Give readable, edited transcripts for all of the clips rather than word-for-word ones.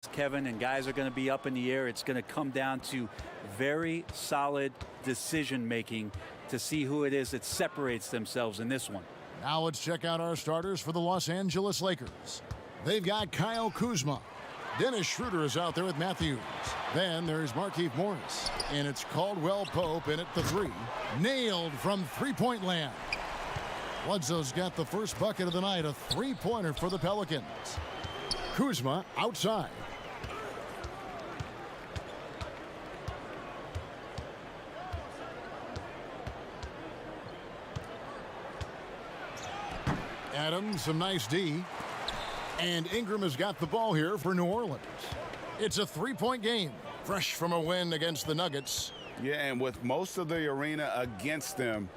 Kevin, and guys are going to be up in the air. It's going to come down to very solid decision-making to see who it is that separates themselves in this one. Now let's check out our starters for the Los Angeles Lakers. They've got Kyle Kuzma. Dennis Schroeder is out there with Matthews. Then there's Markieff Morris. And it's Caldwell Pope in at the three. Nailed from three-point land. Bledsoe's got the first bucket of the night, a three-pointer for the Pelicans. Kuzma outside. Adams, some nice D. And Ingram has got the ball here for New Orleans. It's a three-point game, fresh from a win against the Nuggets. Yeah, and with most of the arena against them,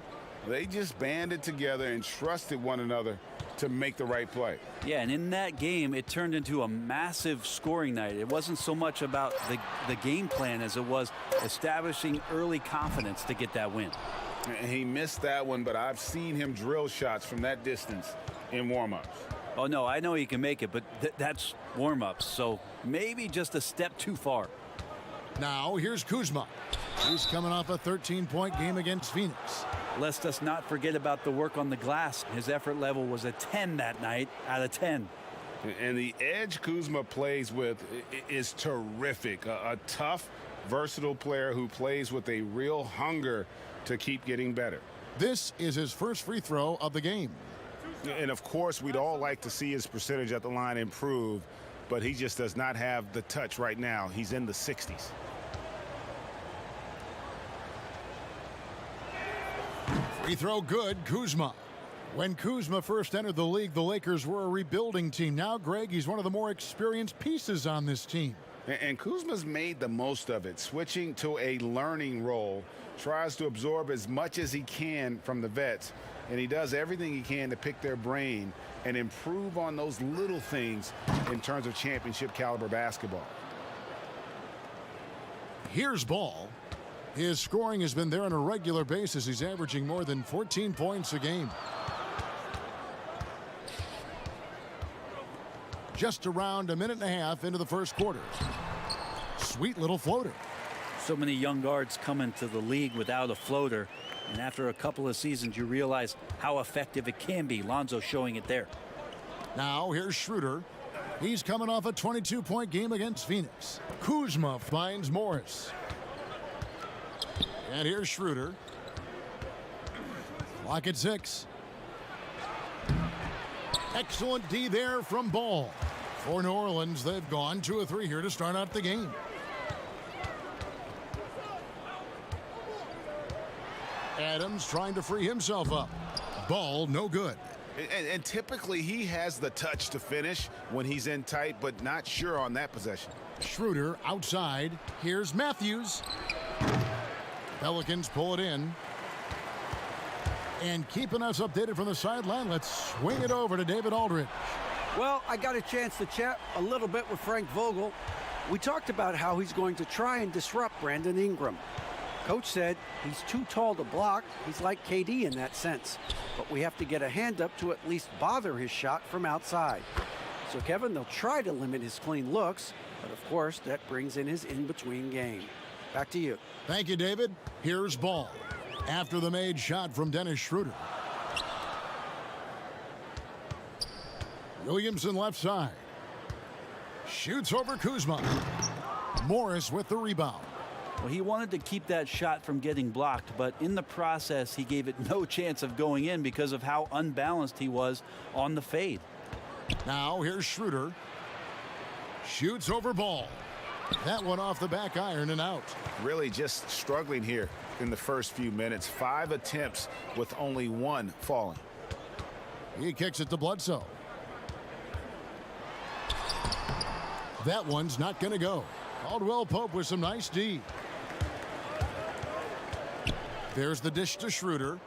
they just banded together and trusted one another to make the right play. Yeah, and in that game, it turned into a massive scoring night. It wasn't so much about the game plan as it was establishing early confidence to get that win. And he missed that one, but I've seen him drill shots from that distance in warm-ups. Oh, no, I know he can make it, but that's warm-ups, so maybe just a step too far. Now, here's Kuzma. He's coming off a 13-point game against Phoenix. Let's just not forget about the work on the glass. His effort level was a 10 that night out of 10. And the edge Kuzma plays with is terrific. A tough, versatile player who plays with a real hunger to keep getting better. This is his first free throw of the game. And, of course, we'd all like to see his percentage at the line improve, but he just does not have the touch right now. He's in the 60s. Free throw good, Kuzma. When Kuzma first entered the league, the Lakers were a rebuilding team. Now, Greg, he's one of the more experienced pieces on this team. And Kuzma's made the most of it, switching to a learning role, tries to absorb as much as he can from the vets, and he does everything he can to pick their brain and improve on those little things in terms of championship caliber basketball. Here's Ball. His scoring has been there on a regular basis. He's averaging more than 14 points a game. Just around a minute and a half into the first quarter. Sweet little floater. So many young guards come into the league without a floater, and after a couple of seasons, you realize how effective it can be. Lonzo showing it there. Now, here's Schroeder. He's coming off a 22-point game against Phoenix. Kuzma finds Morris. And here's Schroeder. Clock at 6. Excellent D there from Ball. For New Orleans, they've gone 2 of 3 here to start out the game. Adams trying to free himself up. Ball, no good. And typically he has the touch to finish when he's in tight, but not sure on that possession. Schroeder outside. Here's Matthews. Pelicans pull it in. And keeping us updated from the sideline, let's swing it over to David Aldridge. Well, I got a chance to chat a little bit with Frank Vogel. We talked about how he's going to try and disrupt Brandon Ingram. Coach said he's too tall to block. He's like KD in that sense. But we have to get a hand up to at least bother his shot from outside. So, Kevin, they'll try to limit his clean looks, but of course that brings in his in-between game. Back to you. Thank you, David. Here's Ball. After the made shot from Dennis Schroeder. Williamson left side. Shoots over Kuzma. Morris with the rebound. Well, he wanted to keep that shot from getting blocked, but in the process, he gave it no chance of going in because of how unbalanced he was on the fade. Now here's Schroeder. Shoots over Ball. That one off the back iron and out. Really just struggling here in the first few minutes. 5 attempts with only 1 falling. He kicks it to Bledsoe. That one's not going to go. Caldwell Pope with some nice D. There's the dish to Schroeder.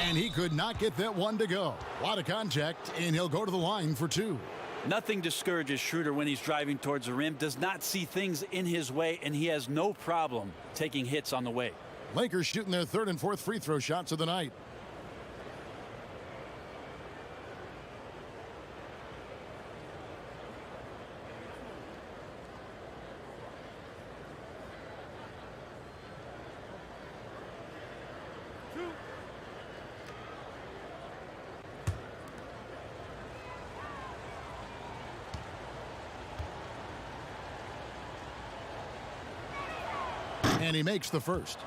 And he could not get that one to go. A lot of contact, and he'll go to the line for 2. Nothing discourages Schroeder when he's driving towards the rim, does not see things in his way, and he has no problem taking hits on the way. Lakers shooting their 3rd and 4th free throw shots of the night. And he makes the first.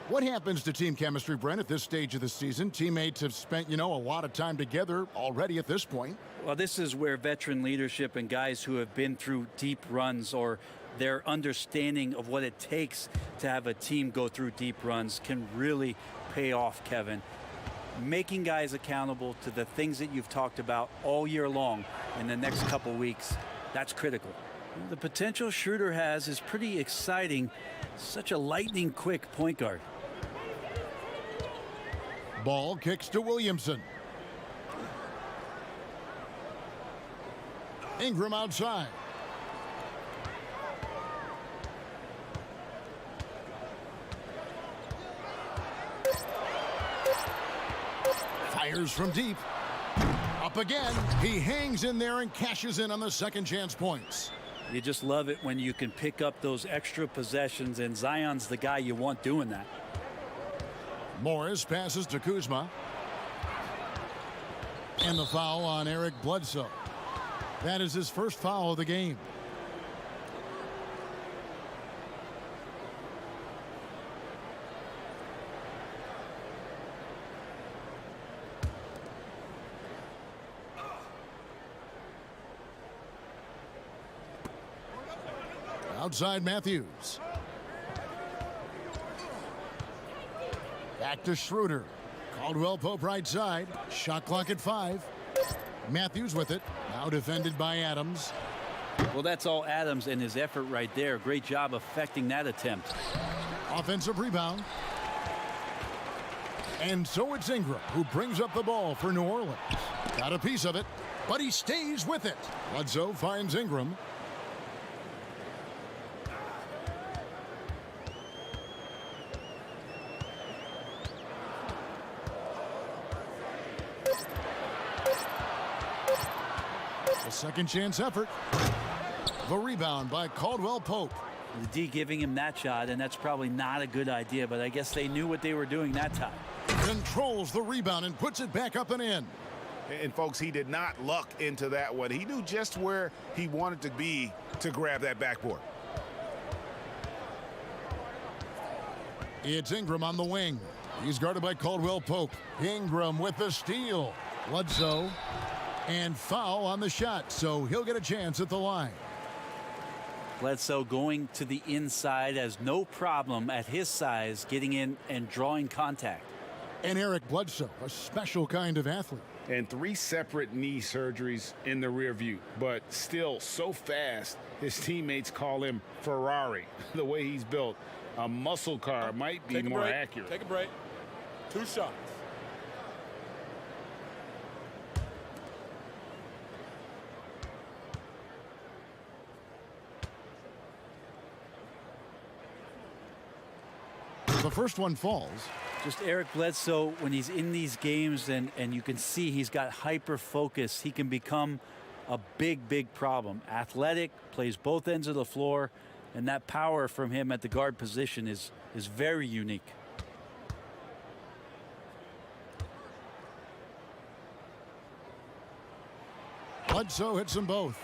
What happens to team chemistry, Brent, at this stage of the season? Teammates have spent, a lot of time together already at this point. Well, this is where veteran leadership and guys who have been through deep runs or their understanding of what it takes to have a team go through deep runs can really pay off, Kevin. Making guys accountable to the things that you've talked about all year long in the next couple weeks, that's critical. The potential Schroeder has is pretty exciting. Such a lightning quick point guard. Ball kicks to Williamson. Ingram outside. Fires from deep. Up again. He hangs in there and cashes in on the second chance points. You just love it when you can pick up those extra possessions, and Zion's the guy you want doing that. Morris passes to Kuzma. And the foul on Eric Bledsoe. That is his first foul of the game. Outside Matthews. Back to Schroeder. Caldwell Pope right side. Shot clock at 5. Matthews with it. Now defended by Adams. Well, that's all Adams and his effort right there. Great job affecting that attempt. Offensive rebound. And so it's Ingram who brings up the ball for New Orleans. Got a piece of it, but he stays with it. Bledsoe finds Ingram. Second chance effort. The rebound by Caldwell Pope. The D giving him that shot, and that's probably not a good idea, but I guess they knew what they were doing that time. Controls the rebound and puts it back up and in. And folks, he did not luck into that one. He knew just where he wanted to be to grab that backboard. It's Ingram on the wing. He's guarded by Caldwell Pope. Ingram with the steal. Bledsoe. And foul on the shot, so he'll get a chance at the line. Bledsoe going to the inside has no problem at his size getting in and drawing contact. And Eric Bledsoe, a special kind of athlete. And 3 separate knee surgeries in the rear view, but still so fast, his teammates call him Ferrari. The way he's built, a muscle car might be more accurate. Take a break. 2 shots. The first one falls. Just Eric Bledsoe, when he's in these games and you can see he's got hyper focus, he can become a big problem. Athletic, plays both ends of the floor, and that power from him at the guard position is very unique. Bledsoe hits them both.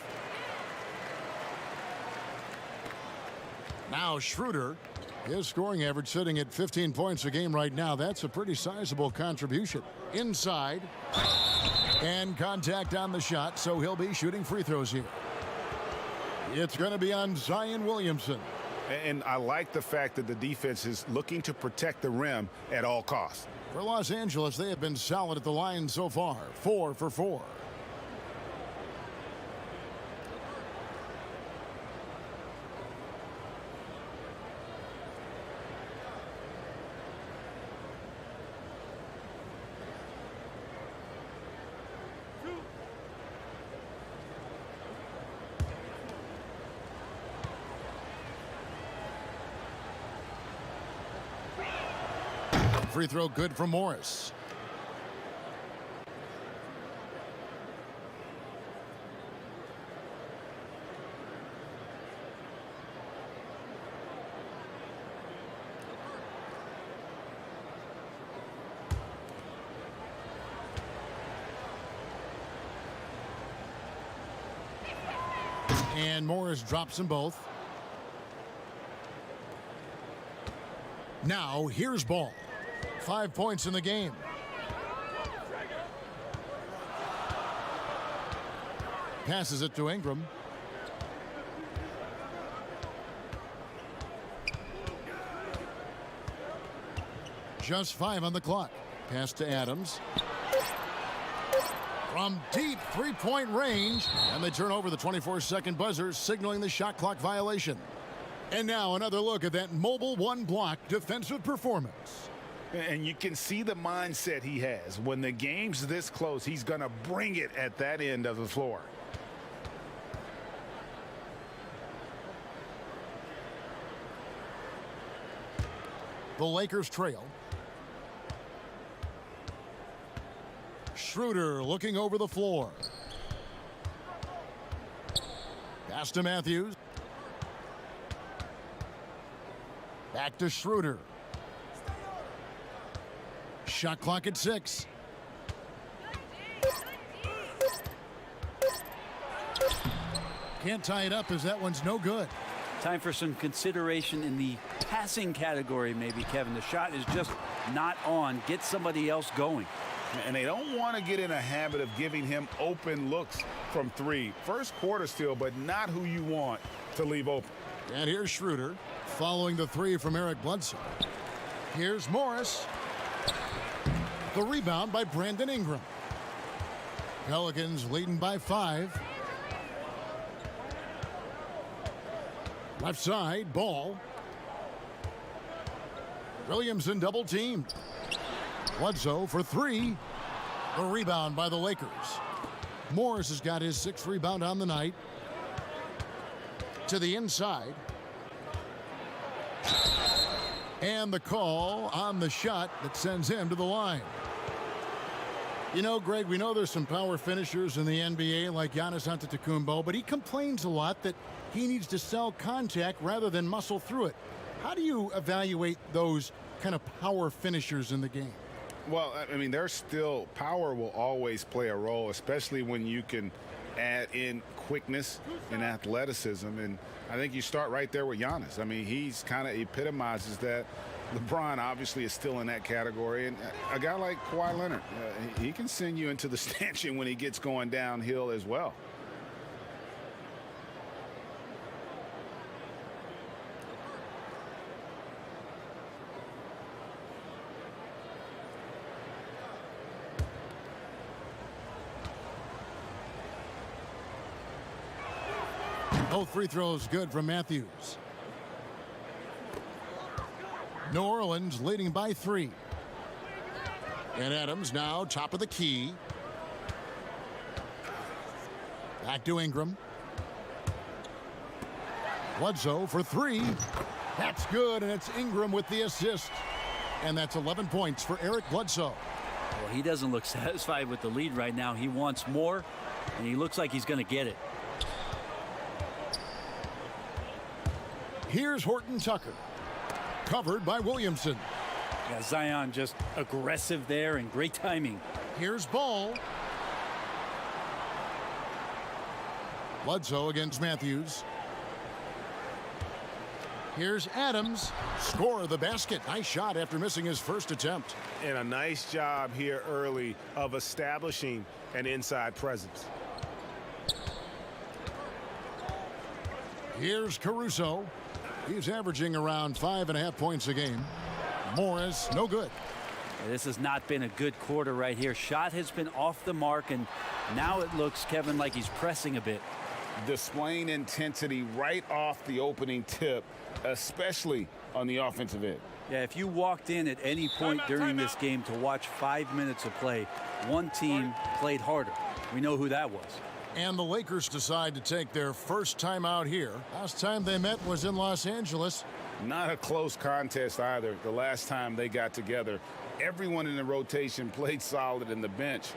Now Schroeder. His scoring average sitting at 15 points a game right now. That's a pretty sizable contribution. Inside. And contact on the shot, so he'll be shooting free throws here. It's going to be on Zion Williamson. And I like the fact that the defense is looking to protect the rim at all costs. For Los Angeles, they have been solid at the line so far. 4 for 4. Free throw good for Morris. And Morris drops them both. Now here's Ball. 5 points in the game. Passes it to Ingram. Just 5 on the clock. Pass to Adams. From deep three-point range. And they turn over the 24-second buzzer, signaling the shot clock violation. And now another look at that mobile one-block defensive performance. And you can see the mindset he has. When the game's this close, he's going to bring it at that end of the floor. The Lakers trail. Schroeder looking over the floor. Pass to Matthews. Back to Schroeder. Shot clock at 6. Can't tie it up as that one's no good. Time for some consideration in the passing category, maybe, Kevin. The shot is just not on. Get somebody else going. And they don't want to get in a habit of giving him open looks from 3. First quarter still, but not who you want to leave open. And here's Schroeder following the 3 from Eric Bledsoe. Here's Morris. The rebound by Brandon Ingram. Pelicans leading by 5. Left side, Ball. Williamson double teamed. Bledsoe for 3. The rebound by the Lakers. Morris has got his 6th rebound on the night. To the inside. And the call on the shot that sends him to the line. You know, Greg, we know there's some power finishers in the NBA like Giannis Antetokounmpo, but he complains a lot that he needs to sell contact rather than muscle through it. How do you evaluate those kind of power finishers in the game? Well, I mean, there's still power will always play a role, especially when you can add in quickness and athleticism. And I think you start right there with Giannis. I mean, he's kind of epitomizes that. LeBron obviously is still in that category. And a guy like Kawhi Leonard, he can send you into the stanchion when he gets going downhill as well. Both free throws good from Matthews. New Orleans leading by 3. And Adams now top of the key. Back to Ingram. Bledsoe for 3. That's good, and it's Ingram with the assist. And that's 11 points for Eric Bledsoe. Well, he doesn't look satisfied with the lead right now. He wants more, and he looks like he's going to get it. Here's Horton Tucker. Covered by Williamson. Yeah, Zion just aggressive there and great timing. Here's Ball. Bledsoe against Matthews. Here's Adams. Score of the basket. Nice shot after missing his first attempt. And a nice job here early of establishing an inside presence. Here's Caruso. He's averaging around 5.5 points a game. Morris, no good. This has not been a good quarter right here. Shot has been off the mark, and now it looks, Kevin, like he's pressing a bit. Displaying intensity right off the opening tip, especially on the offensive end. Yeah, if you walked in at any point during this game to watch 5 minutes of play, one team played harder. We know who that was. And the Lakers decide to take their first time out here. Last time they met was in Los Angeles. Not a close contest either. The last time they got together, everyone in the rotation played solid, and the bench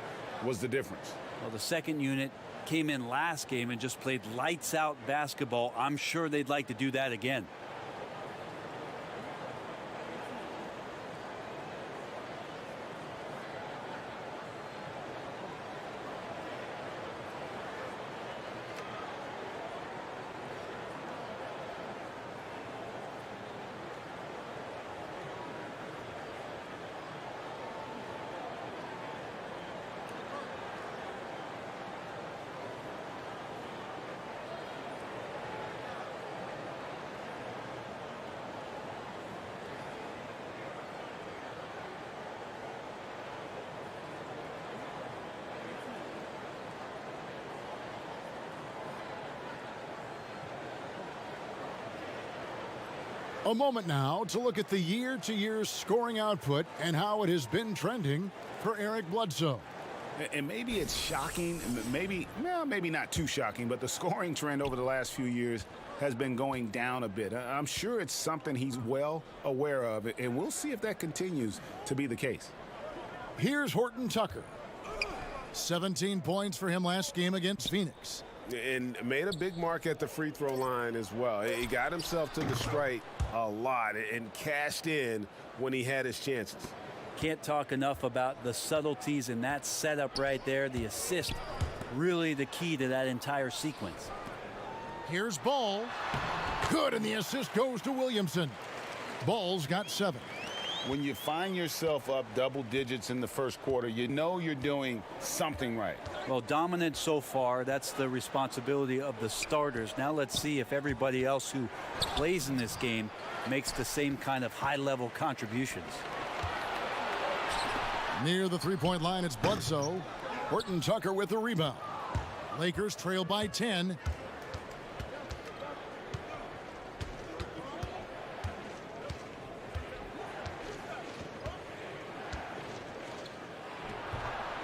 was the difference. Well, the second unit came in last game and just played lights out basketball. I'm sure they'd like to do that again. A moment now to look at the year-to-year scoring output and how it has been trending for Eric Bledsoe. And maybe it's shocking, maybe not too shocking, but the scoring trend over the last few years has been going down a bit. I'm sure it's something he's well aware of, and we'll see if that continues to be the case. Here's Horton Tucker. 17 points for him last game against Phoenix. And made a big mark at the free throw line as well. He got himself to the strike a lot and cashed in when he had his chances. Can't talk enough about the subtleties in that setup right there. The assist, really the key to that entire sequence. Here's Ball. Good, and the assist goes to Williamson. Ball's got 7. When you find yourself up double digits in the first quarter, you know you're doing something right. Well, dominant so far. That's the responsibility of the starters. Now let's see if everybody else who plays in this game makes the same kind of high-level contributions. Near the three-point line, it's Bledsoe. Horton Tucker with the rebound. Lakers trail by 10.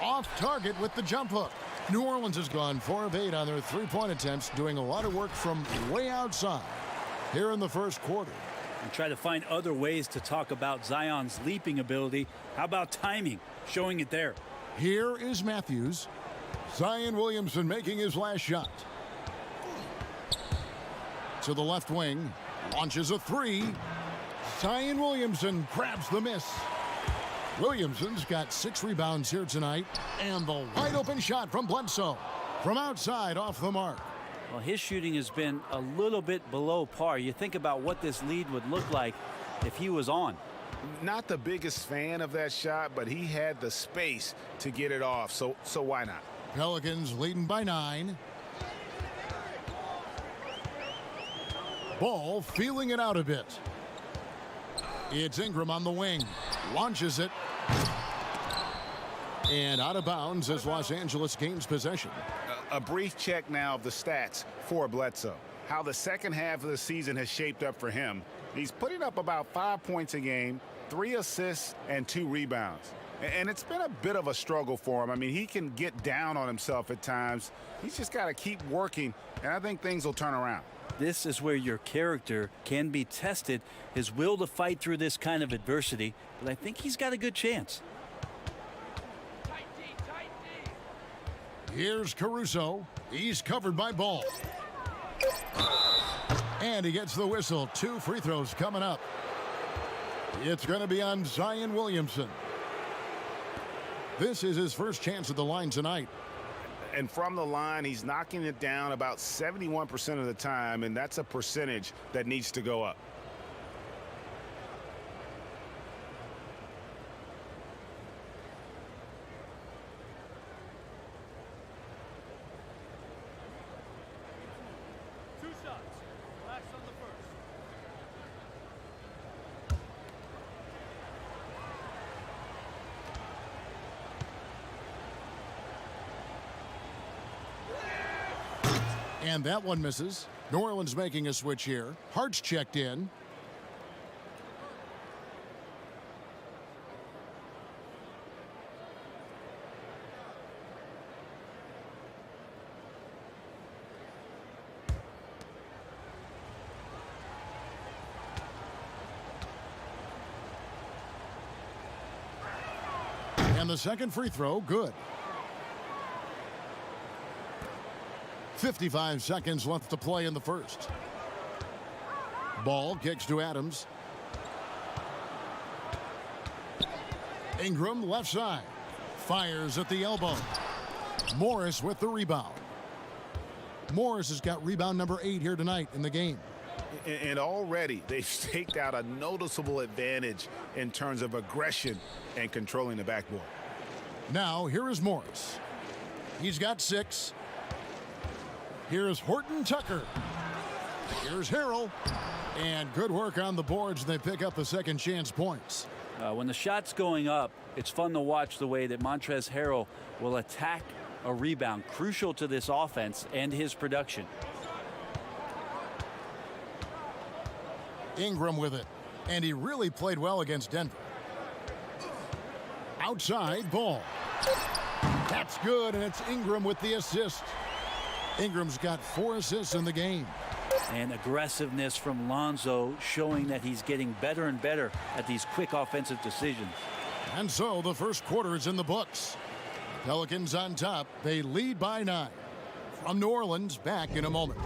Off target with the jump hook. New Orleans has gone 4 of 8 on their three-point attempts, doing a lot of work from way outside here in the first quarter. And try to find other ways to talk about Zion's leaping ability. How about timing? Showing it there. Here is Matthews. Zion Williamson making his last shot. To the left wing. Launches a 3. Zion Williamson grabs the miss. Williamson's got 6 rebounds here tonight. And the wide open shot from Bledsoe. From outside off the mark. Well, his shooting has been a little bit below par. You think about what this lead would look like if he was on. Not the biggest fan of that shot, but he had the space to get it off, so why not? Pelicans leading by 9. Ball feeling it out a bit. It's Ingram on the wing. Launches it. And out of bounds as Los Angeles gains possession. A brief check now of the stats for Bledsoe. How the second half of the season has shaped up for him. He's putting up about 5 points a game, 3 assists, and 2 rebounds. And it's been a bit of a struggle for him. I mean, he can get down on himself at times. He's just got to keep working, and I think things will turn around. This is where your character can be tested, his will to fight through this kind of adversity. But I think he's got a good chance. Here's Caruso. He's covered by Ball. And he gets the whistle. 2 free throws coming up. It's going to be on Zion Williamson. This is his first chance at the line tonight. And from the line, he's knocking it down about 71% of the time, and that's a percentage that needs to go up. And that one misses. New Orleans making a switch here. Hart's checked in. And the second free throw, good. 55 seconds left to play in the first. Ball kicks to Adams. Ingram left side. Fires at the elbow. Morris with the rebound. Morris has got rebound number 8 here tonight in the game. And already they've staked out a noticeable advantage in terms of aggression and controlling the backboard. Now here is Morris. He's got 6. Here's Horton Tucker. Here's Harrell. And good work on the boards. They pick up the second chance points. When the shot's going up, it's fun to watch the way that Montrezl Harrell will attack a rebound, crucial to this offense and his production. Ingram with it. And he really played well against Denver. Outside ball. That's good, and it's Ingram with the assist. Ingram's got 4 assists in the game. And aggressiveness from Lonzo, showing that he's getting better and better at these quick offensive decisions. And so the first quarter is in the books. Pelicans on top. They lead by 9. From New Orleans, back in a moment.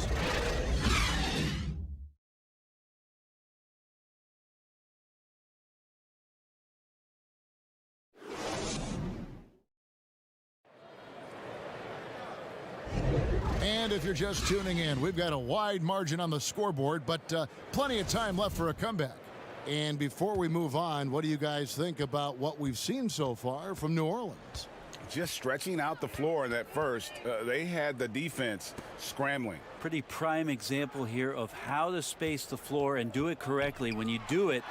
And if you're just tuning in, we've got a wide margin on the scoreboard, but plenty of time left for a comeback. And before we move on, what do you guys think about what we've seen so far from New Orleans? Just stretching out the floor in that first. They had the defense scrambling. Pretty prime example here of how to space the floor and do it correctly. When you do it,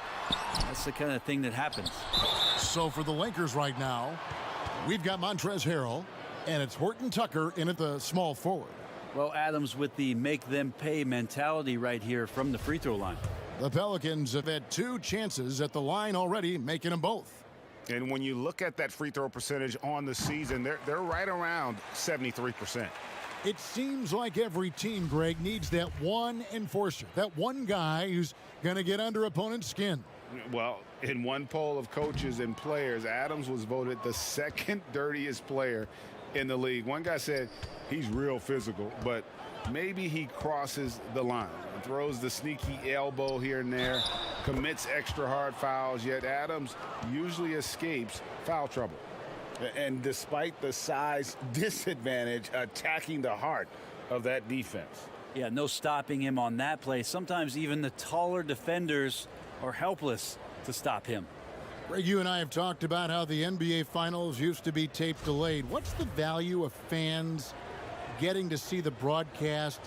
that's the kind of thing that happens. So for the Lakers right now, we've got Montrezl Harrell, and it's Horton Tucker in at the small forward. Well, Adams with the make them pay mentality right here from the free throw line. The Pelicans have had 2 chances at the line already, making them both. And when you look at that free throw percentage on the season, they're right around 73%. It seems like every team, Greg, needs that one enforcer, that one guy who's going to get under opponent's skin. Well, in one poll of coaches and players, Adams was voted the 2nd dirtiest player in the league. One guy said he's real physical, but maybe he crosses the line, throws the sneaky elbow here and there, commits extra hard fouls, yet Adams usually escapes foul trouble. And despite the size disadvantage, attacking the heart of that defense. Yeah, no stopping him on that play. Sometimes even the taller defenders are helpless to stop him. Greg, you and I have talked about how the NBA Finals used to be tape delayed. What's the value of fans getting to see the broadcast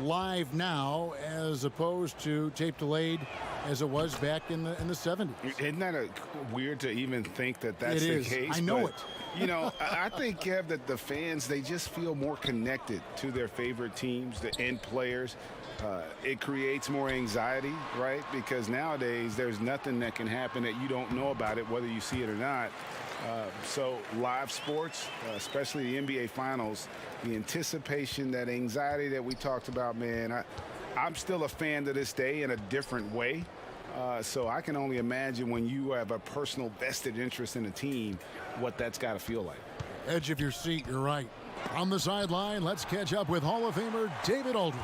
live now as opposed to tape delayed as it was back in the 70s? Isn't that weird to even think that that's the case? I know but, it. You know, I think, Kev, that the fans, they just feel more connected to their favorite teams, the end players. It creates more anxiety, right? Because nowadays there's nothing that can happen that you don't know about it, whether you see it or not. So live sports, especially the NBA Finals, the anticipation, that anxiety that we talked about, man, I'm still a fan to this day in a different way. So I can only imagine when you have a personal vested interest in a team, what that's got to feel like. Edge of your seat, you're right. On the sideline, let's catch up with Hall of Famer David Aldridge.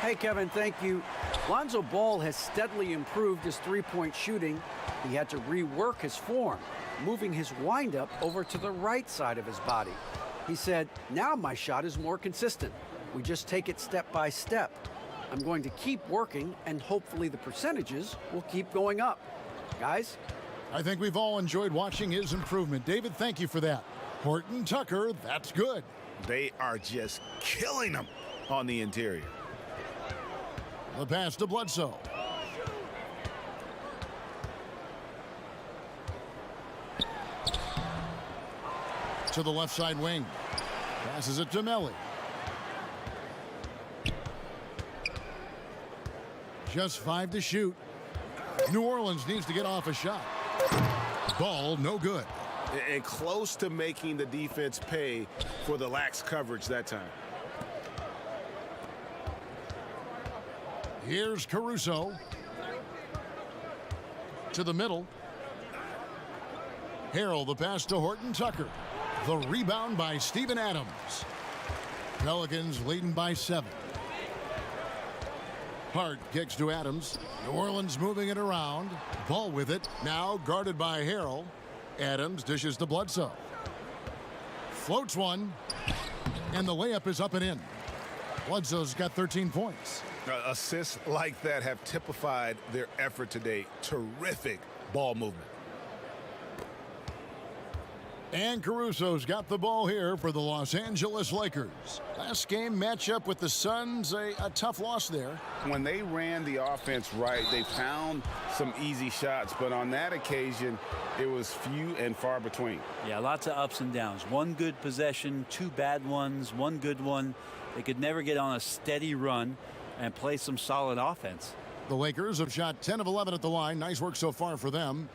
Hey, Kevin, thank you. Lonzo Ball has steadily improved his three-point shooting. He had to rework his form, moving his windup over to the right side of his body. He said, now my shot is more consistent. We just take it step by step. I'm going to keep working, and hopefully the percentages will keep going up. Guys? I think we've all enjoyed watching his improvement. David, thank you for that. Horton Tucker, that's good. They are just killing them on the interior. The pass to Bledsoe. To the left side wing. Passes it to Melly. Just 5 to shoot. New Orleans needs to get off a shot. Ball no good. And close to making the defense pay for the lax coverage that time. Here's Caruso. To the middle. Harrell, the pass to Horton Tucker. The rebound by Steven Adams. Pelicans leading by 7. Hart kicks to Adams. New Orleans moving it around. Ball with it. Now guarded by Harrell. Adams dishes to Bledsoe. Floats one. And the layup is up and in. Bledsoe's got 13 points. Assists like that have typified their effort today. Terrific ball movement. And Caruso's got the ball here for the Los Angeles Lakers. Last game matchup with the Suns, a tough loss there. When they ran the offense right, they found some easy shots, but on that occasion, it was few and far between. Yeah, lots of ups and downs. One good possession, 2 bad ones, 1 good one. They could never get on a steady run and play some solid offense. The Lakers have shot 10 of 11 at the line. Nice work so far for them.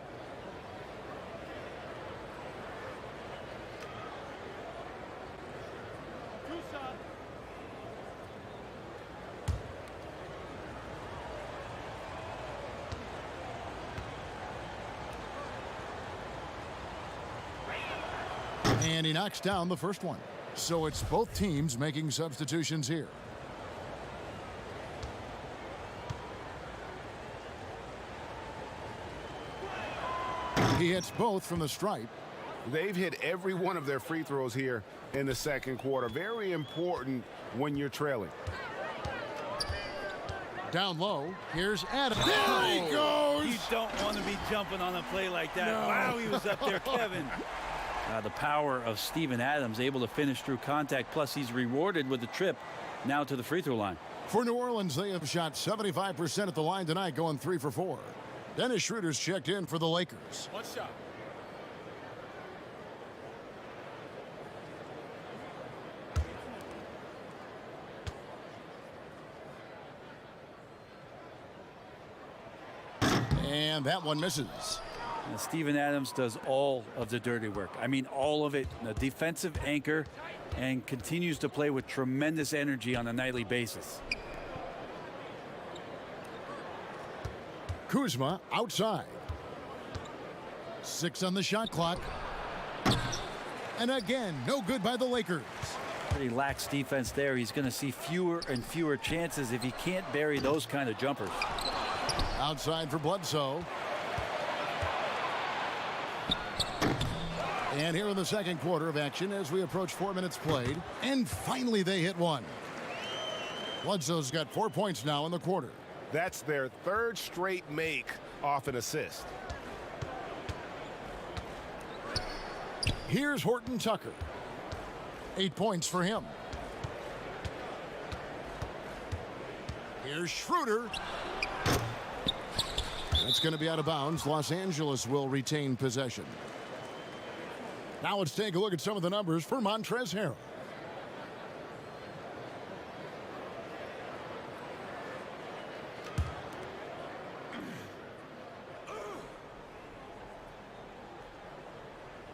And he knocks down the first one. So it's both teams making substitutions here. He hits both from the stripe. They've hit every one of their free throws here in the second quarter. Very important when you're trailing. Down low, here's Adams. There he goes! You don't want to be jumping on a play like that. No. Wow, he was up there, Kevin. The power of Steven Adams, able to finish through contact, plus he's rewarded with the trip now to the free throw line. For New Orleans, they have shot 75% at the line tonight, going 3 for 4. Dennis Schroeder's checked in for the Lakers. One shot. And that one misses. And Steven Adams does all of the dirty work. I mean, all of it. A defensive anchor, and continues to play with tremendous energy on a nightly basis. Kuzma outside. 6 on the shot clock. And again, no good by the Lakers. Pretty lax defense there. He's going to see fewer and fewer chances if he can't bury those kind of jumpers. Outside for Bledsoe. And here in the second quarter of action as we approach 4 minutes played. And finally they hit one. Bledsoe's got 4 points now in the quarter. That's their third straight make off an assist. Here's Horton Tucker. 8 points for him. Here's Schroeder. That's going to be out of bounds. Los Angeles will retain possession. Now let's take a look at some of the numbers for Montrezl Harrell.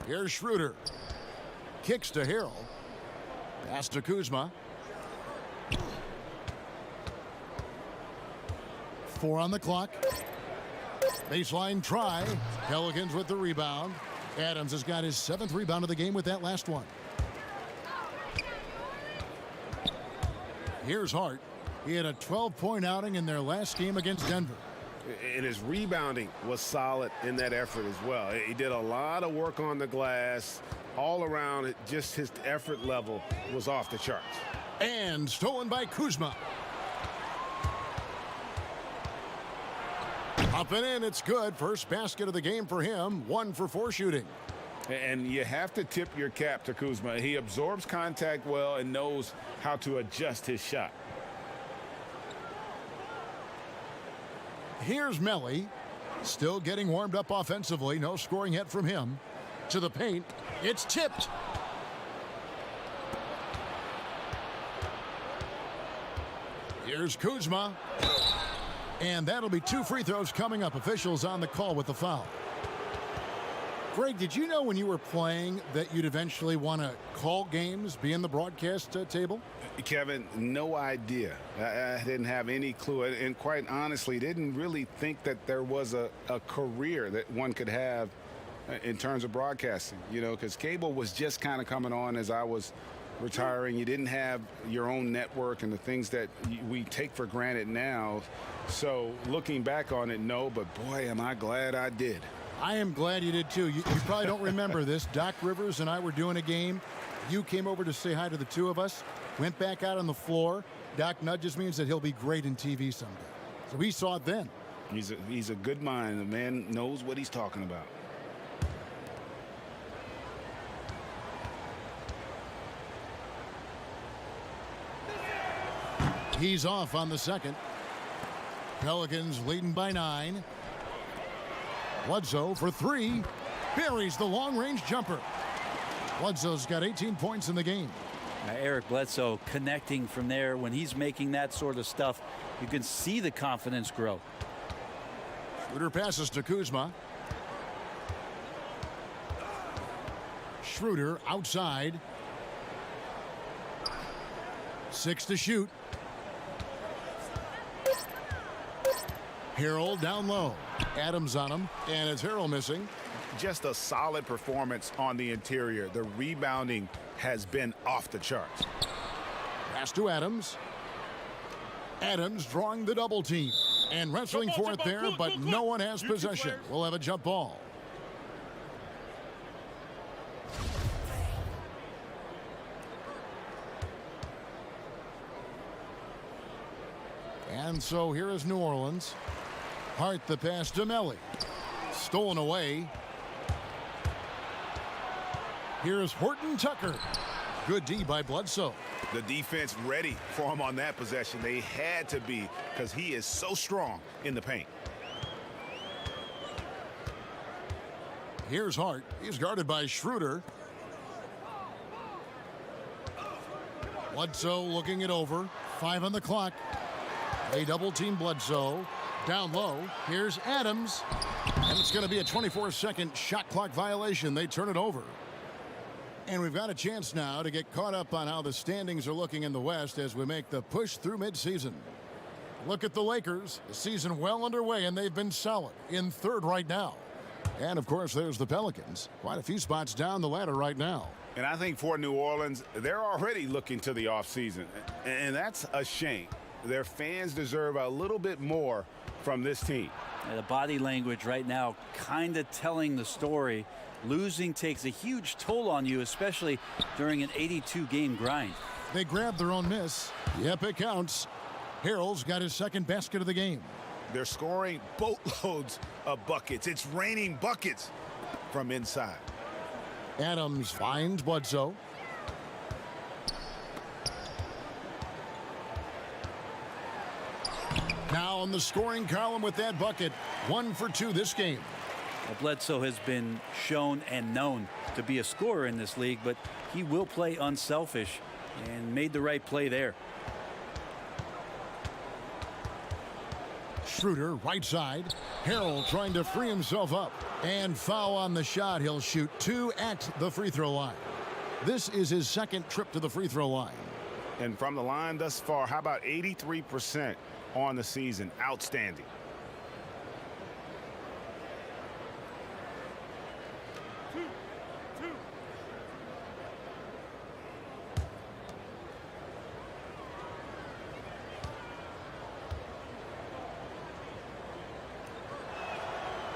Here's Schroeder. Kicks to Harrell. Pass to Kuzma. 4 on the clock. Baseline try. Pelicans with the rebound. Adams has got his 7th rebound of the game with that last one. Here's Hart. He had a 12-point outing in their last game against Denver. And his rebounding was solid in that effort as well. He did a lot of work on the glass. All around, just his effort level was off the charts. And stolen by Kuzma. Up and in, it's good. First basket of the game for him. 1 for 4 shooting. And you have to tip your cap to Kuzma. He absorbs contact well and knows how to adjust his shot. Here's Melly. Still getting warmed up offensively. No scoring yet from him. To the paint. It's tipped. Here's Kuzma. And that'll be 2 free throws coming up. Officials on the call with the foul. Greg, did you know when you were playing that you'd eventually want to call games, be in the broadcast table? Kevin, no idea. I didn't have any clue. And quite honestly, didn't really think that there was a career that one could have in terms of broadcasting, you know, because cable was just kind of coming on as I was retiring. You didn't have your own network and the things that we take for granted now. So looking back on it, no, but boy, am I glad I did. I am glad you did too. You probably don't remember this. Doc Rivers and I were doing a game. You came over to say hi to the two of us, went back out on the floor. Doc nudges me and said he'll be great in TV someday. So we saw it then. He's a good mind. The man knows what he's talking about. He's off on the second. Pelicans leading by 9. Bledsoe for 3. Buries the long-range jumper. Bledsoe's got 18 points in the game. Eric Bledsoe connecting from there. When he's making that sort of stuff, you can see the confidence grow. Schroeder passes to Kuzma. Schroeder outside. 6 to shoot. Harrell down low. Adams on him, and it's Harrell missing. Just a solid performance on the interior. The rebounding has been off the charts. Pass to Adams. Adams drawing the double team and wrestling for it there, but no one has possession. We'll have a jump ball. And so here is New Orleans. Hart the pass to Melly. Stolen away. Here's Horton Tucker. Good D by Bledsoe. The defense ready for him on that possession. They had to be, because he is so strong in the paint. Here's Hart. He's guarded by Schroeder. Bledsoe looking it over. 5 on the clock. They double team Bledsoe. Down low. Here's Adams. And it's going to be a 24-second shot clock violation. They turn it over. And we've got a chance now to get caught up on how the standings are looking in the West as we make the push through midseason. Look at the Lakers. The season well underway, and they've been solid in third right now. And, of course, there's the Pelicans. Quite a few spots down the ladder right now. And I think for New Orleans, they're already looking to the offseason. And that's a shame. Their fans deserve a little bit more from this team. And the body language right now kind of telling the story. Losing takes a huge toll on you, especially during an 82-game grind. They grab their own miss. Yep, it counts. Harrell's got his second basket of the game. They're scoring boatloads of buckets. It's raining buckets from inside. Adams finds Bledsoe. Now on the scoring column with that bucket. 1 for 2 this game. Well, Bledsoe has been shown and known to be a scorer in this league, but he will play unselfish and made the right play there. Schroeder right side. Harrell trying to free himself up. And foul on the shot. He'll shoot 2 at the free throw line. This is his second trip to the free throw line. And from the line thus far, how about 83% on the season? Outstanding.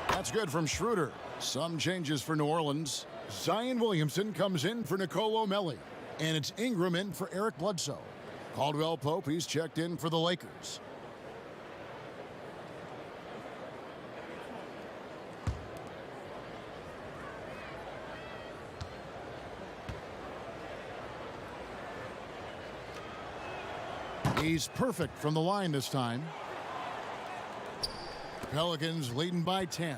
That's good from Schroeder. Some changes for New Orleans. Zion Williamson comes in for Nicolo Melli. And it's Ingram in for Eric Bledsoe. Caldwell Pope, he's checked in for the Lakers. He's perfect from the line this time. Pelicans leading by 10.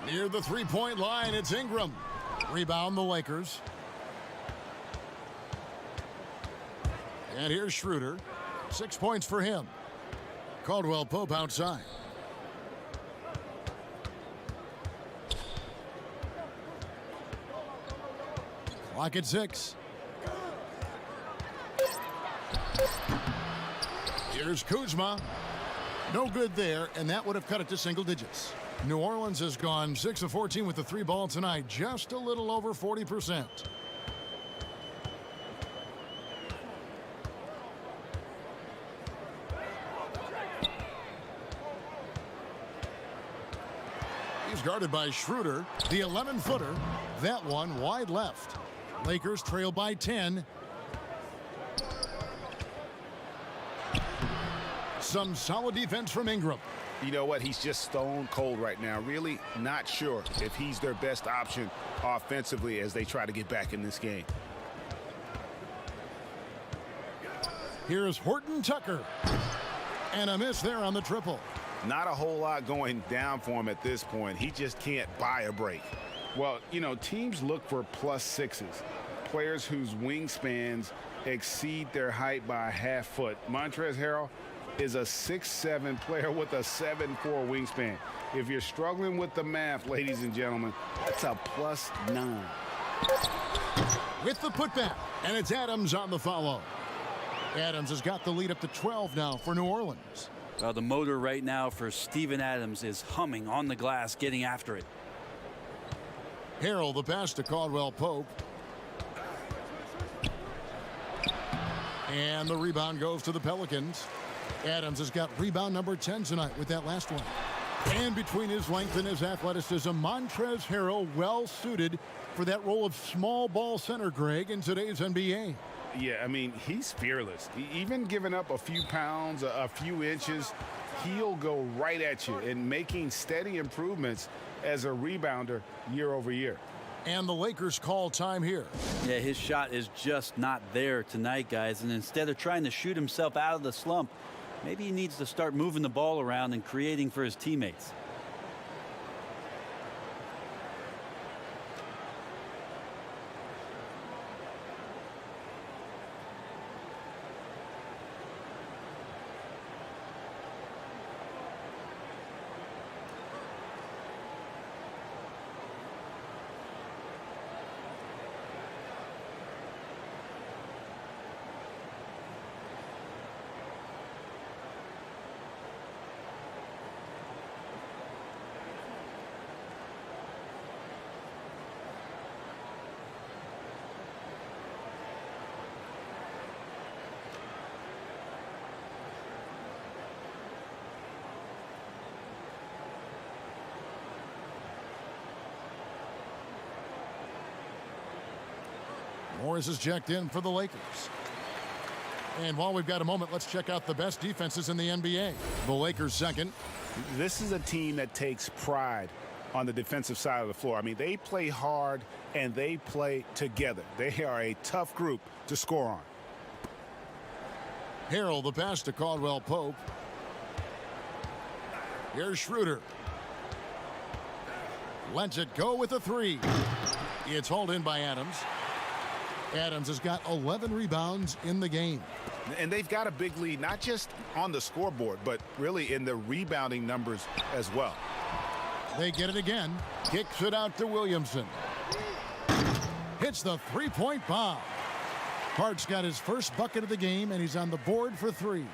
Near the three-point line, it's Ingram. Rebound the Lakers. And here's Schroeder. 6 points for him. Caldwell Pope outside. Clock at 6. Here's Kuzma. No good there, and that would have cut it to single digits. New Orleans has gone 6 of 14 with the 3 ball tonight, just a little over 40%. He's guarded by Schroeder. The 11-footer. That one wide left. Lakers trail by 10. Some solid defense from Ingram. You know what? He's just stone cold right now. Really not sure if he's their best option offensively as they try to get back in this game. Here's Horton Tucker. And a miss there on the triple. Not a whole lot going down for him at this point. He just can't buy a break. Well, you know, teams look for +6s, players whose wingspans exceed their height by a half foot. Montrezl Harrell is a 6'7" player with a 7'4" wingspan. If you're struggling with the math, ladies and gentlemen, that's a +9. With the putback, and it's Adams on the follow. Adams has got the lead up to 12 now for New Orleans. Well, the motor right now for Steven Adams is humming on the glass, getting after it. Harrell, the pass to Caldwell Pope. And the rebound goes to the Pelicans. Adams has got rebound number 10 tonight with that last one. And between his length and his athleticism, Montrezl Harrell well suited for that role of small ball center, Greg, in today's NBA. Yeah, I mean, he's fearless. Even giving up a few pounds, a few inches, he'll go right at you and making steady improvements as a rebounder year over year. And the Lakers call time here. Yeah, his shot is just not there tonight, guys. And instead of trying to shoot himself out of the slump, maybe he needs to start moving the ball around and creating for his teammates. Morris is checked in for the Lakers. And while we've got a moment, let's check out the best defenses in the NBA. The Lakers second. This is a team that takes pride on the defensive side of the floor. I mean, they play hard and they play together. They are a tough group to score on. Harrell, the pass to Caldwell Pope. Here's Schroeder. Lets it go with a three. It's hauled in by Adams. Adams has got 11 rebounds in the game. And they've got a big lead, not just on the scoreboard, but really in the rebounding numbers as well. They get it again. Kicks it out to Williamson. Hits the three-point bomb. Hart's got his first bucket of the game, and he's on the board for three.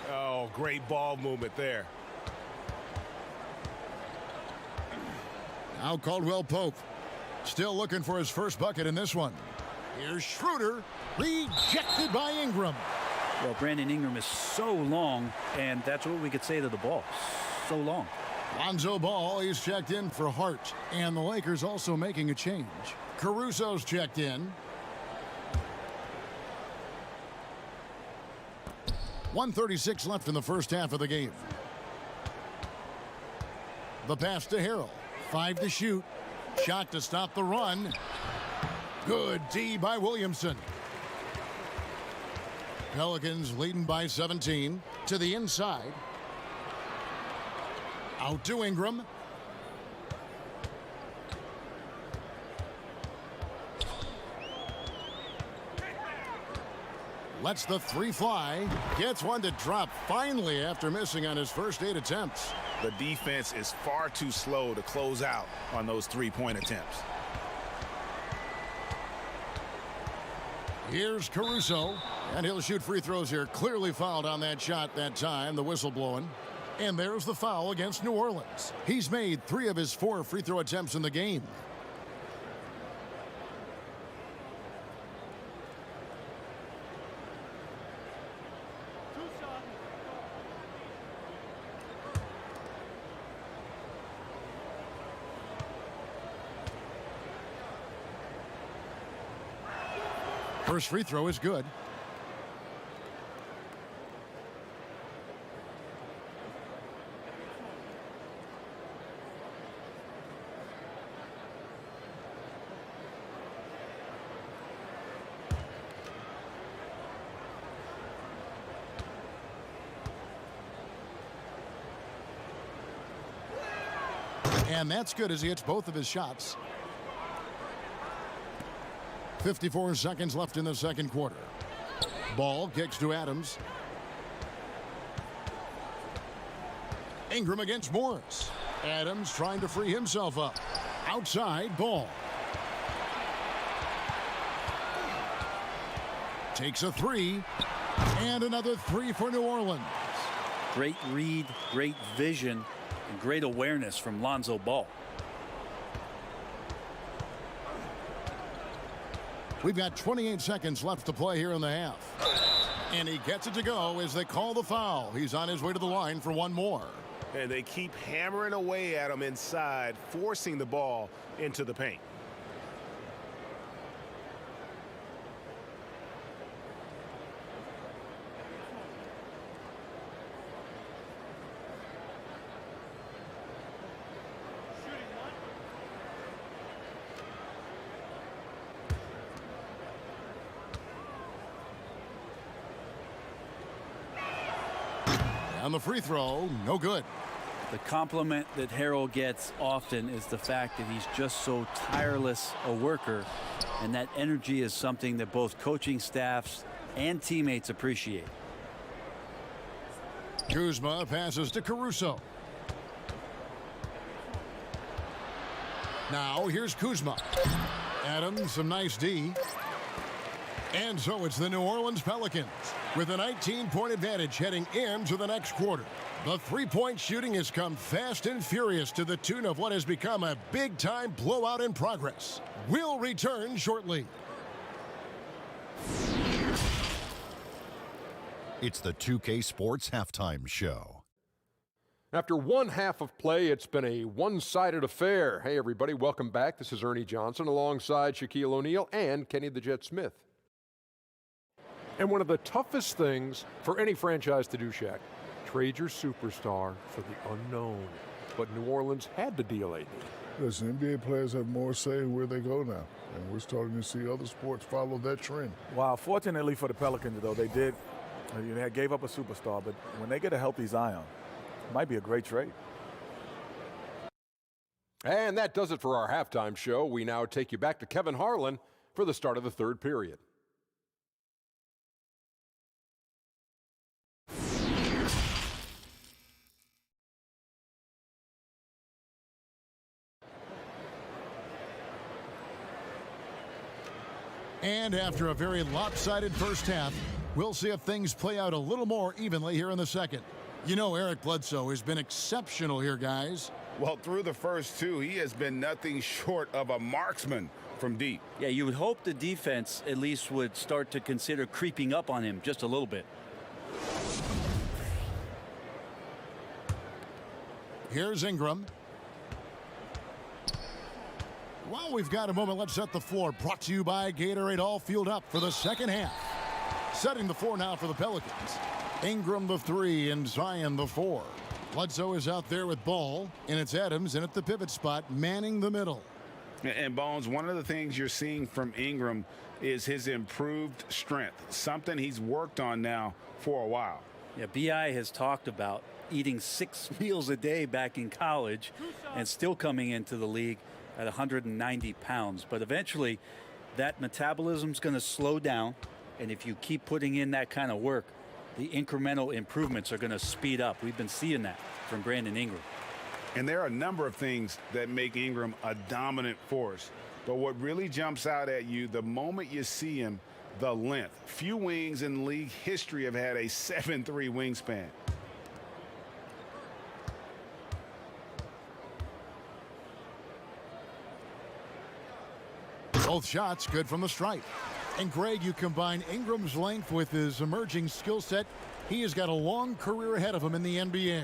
Oh, great ball movement there. Now Caldwell Pope still looking for his first bucket in this one. Here's Schroeder, rejected by Ingram. Well, Brandon Ingram is so long, and that's what we could say to the ball. So long. Lonzo Ball, he's checked in for Hart. And the Lakers also making a change. Caruso's checked in. 1:36 left in the first half of the game. The pass to Harrell. 5 to shoot. Shot to stop the run. Good D by Williamson. Pelicans leading by 17 to the inside. Out to Ingram. Lets the three fly. Gets one to drop finally after missing on his first 8 attempts. The defense is far too slow to close out on those three-point attempts. Here's Caruso, and he'll shoot free throws here. Clearly fouled on that shot that time, the whistle blowing. And there's the foul against New Orleans. He's made 3 of his 4 free throw attempts in the game. First free throw is good. And that's good as he hits both of his shots. 54 seconds left in the second quarter. Ball kicks to Adams. Ingram against Morris. Adams trying to free himself up. Outside ball. Takes a three. And another three for New Orleans. Great read, great vision, and great awareness from Lonzo Ball. We've got 28 seconds left to play here in the half. And he gets it to go as they call the foul. He's on his way to the line for one more. And they keep hammering away at him inside, forcing the ball into the paint. On the free throw, no good. The compliment that Harrell gets often is the fact that he's just so tireless a worker, and that energy is something that both coaching staffs and teammates appreciate. Kuzma passes to Caruso. Now here's Kuzma. Adams, some nice D. And so it's the New Orleans Pelicans with a 19-point advantage heading into the next quarter. The three-point shooting has come fast and furious to the tune of what has become a big-time blowout in progress. We'll return shortly. It's the 2K Sports Halftime Show. After one half of play, it's been a one-sided affair. Hey, everybody, welcome back. This is Ernie Johnson alongside Shaquille O'Neal and Kenny the Jet Smith. And one of the toughest things for any franchise to do, Shaq, trade your superstar for the unknown. But New Orleans had to deal lately. Listen, NBA players have more say in where they go now, and we're starting to see other sports follow that trend. Wow, fortunately for the Pelicans, though, they did. They gave up a superstar, but when they get a healthy Zion, it might be a great trade. And that does it for our halftime show. We now take you back to Kevin Harlan for the start of the third period. And after a very lopsided first half, we'll see if things play out a little more evenly here in the second. You know, Eric Bledsoe has been exceptional here, guys. Well, through the first two, he has been nothing short of a marksman from deep. Yeah, you would hope the defense at least would start to consider creeping up on him just a little bit. Here's Ingram. While we've got a moment, let's set the floor. Brought to you by Gatorade, all fueled up for the second half. Setting the floor now for the Pelicans. Ingram the three and Zion the four. Bledsoe is out there with ball, and it's Adams in at the pivot spot, manning the middle. And Bones, one of the things you're seeing from Ingram is his improved strength, something he's worked on now for a while. Yeah, B.I. has talked about eating 6 meals a day back in college and still coming into the league at 190 pounds. But eventually, that metabolism's going to slow down, and if you keep putting in that kind of work, the incremental improvements are going to speed up. We've been seeing that from Brandon Ingram. And there are a number of things that make Ingram a dominant force. But what really jumps out at you the moment you see him, the length. Few wings in league history have had a 7'3" wingspan. Both shots good from the stripe. And Greg, you combine Ingram's length with his emerging skill set. He has got a long career ahead of him in the NBA.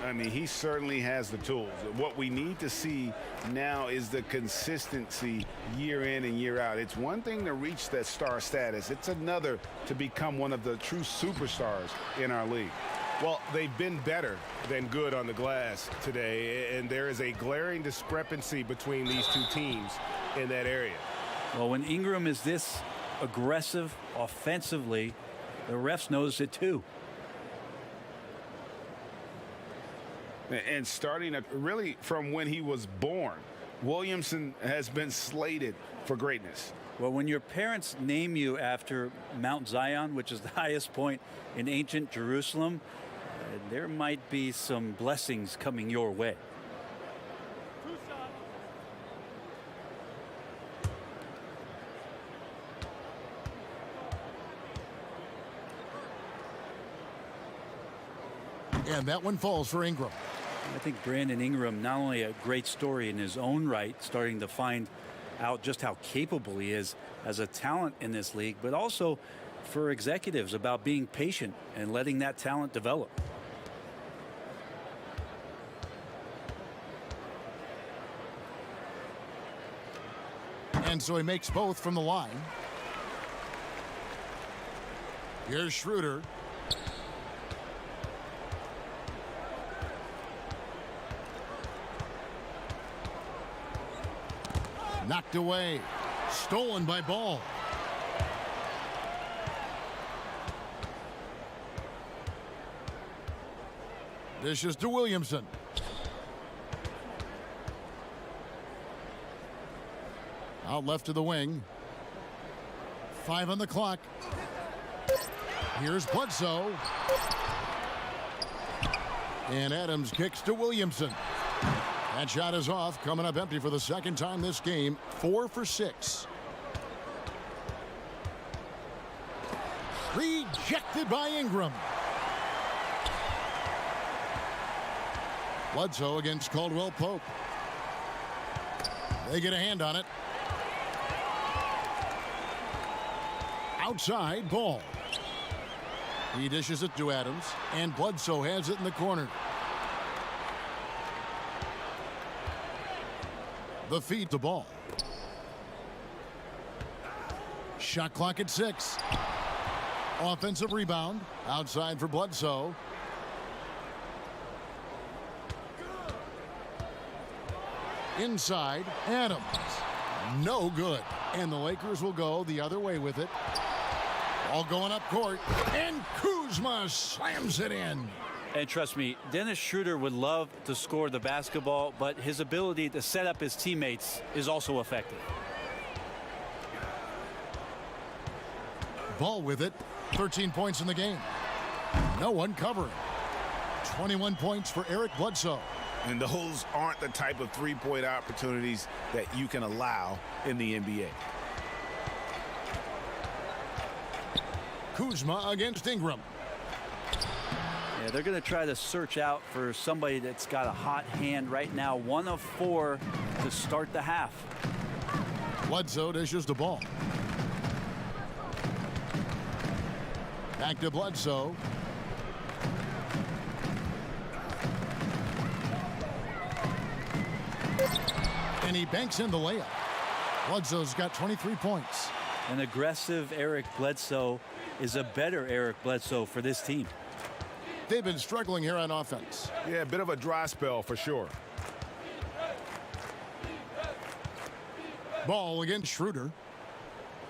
I mean, he certainly has the tools. What we need to see now is the consistency year in and year out. It's one thing to reach that star status. It's another to become one of the true superstars in our league. Well, they've been better than good on the glass today, and there is a glaring discrepancy between these two teams in that area. Well, when Ingram is this aggressive offensively, the refs notice it too. And starting really from when he was born, Williamson has been slated for greatness. Well, when your parents name you after Mount Zion, which is the highest point in ancient Jerusalem, there might be some blessings coming your way. And that one falls for Ingram. I think Brandon Ingram, not only a great story in his own right, starting to find out just how capable he is as a talent in this league, but also for executives about being patient and letting that talent develop. And so he makes both from the line. Here's Schroeder. Knocked away. Stolen by Ball. Dishes to Williamson. Out left to the wing. 5 on the clock. Here's Bledsoe. And Adams kicks to Williamson. That shot is off, coming up empty for the second time this game. 4 for 6. Rejected by Ingram. Bledsoe against Caldwell Pope. They get a hand on it. Outside, Ball. He dishes it to Adams, and Bledsoe has it in the corner. The feed to Ball. Shot clock at 6. Offensive rebound. Outside for Bledsoe. Inside, Adams. No good. And the Lakers will go the other way with it. All going up court. And Kuzma slams it in. And trust me, Dennis Schroeder would love to score the basketball, but his ability to set up his teammates is also effective. Ball with it. 13 points in the game. No one covering. 21 points for Eric Bledsoe. And those aren't the type of three-point opportunities that you can allow in the NBA. Kuzma against Ingram. Yeah, they're going to try to search out for somebody that's got a hot hand right now. 1 of 4 to start the half. Bledsoe dishes the ball. Back to Bledsoe. And he banks in the layup. Bledsoe's got 23 points. An aggressive Eric Bledsoe is a better Eric Bledsoe for this team. They've been struggling here on offense. Yeah, a bit of a dry spell for sure. Ball against Schroeder.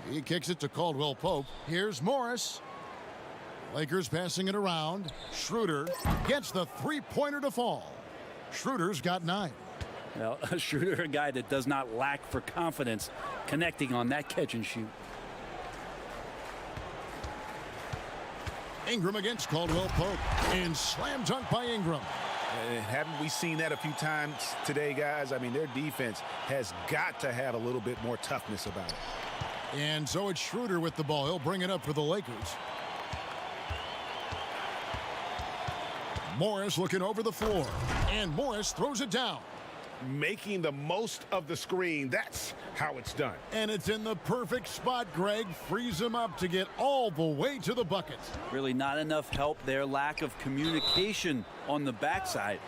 He kicks it to Caldwell Pope. Here's Morris. Lakers passing it around. Schroeder gets the three-pointer to fall. Schroeder's got 9. Well, Schroeder, a guy that does not lack for confidence, connecting on that catch and shoot. Ingram against Caldwell Pope. And slam dunk by Ingram. Haven't we seen that a few times today, guys? I mean, their defense has got to have a little bit more toughness about it. And so it's Schroeder with the ball. He'll bring it up for the Lakers. Morris looking over the floor. And Morris throws it down. Making the most of the screen. That's how it's done. And it's in the perfect spot, Greg. Frees him up to get all the way to the bucket. Really not enough help there. Lack of communication on the backside.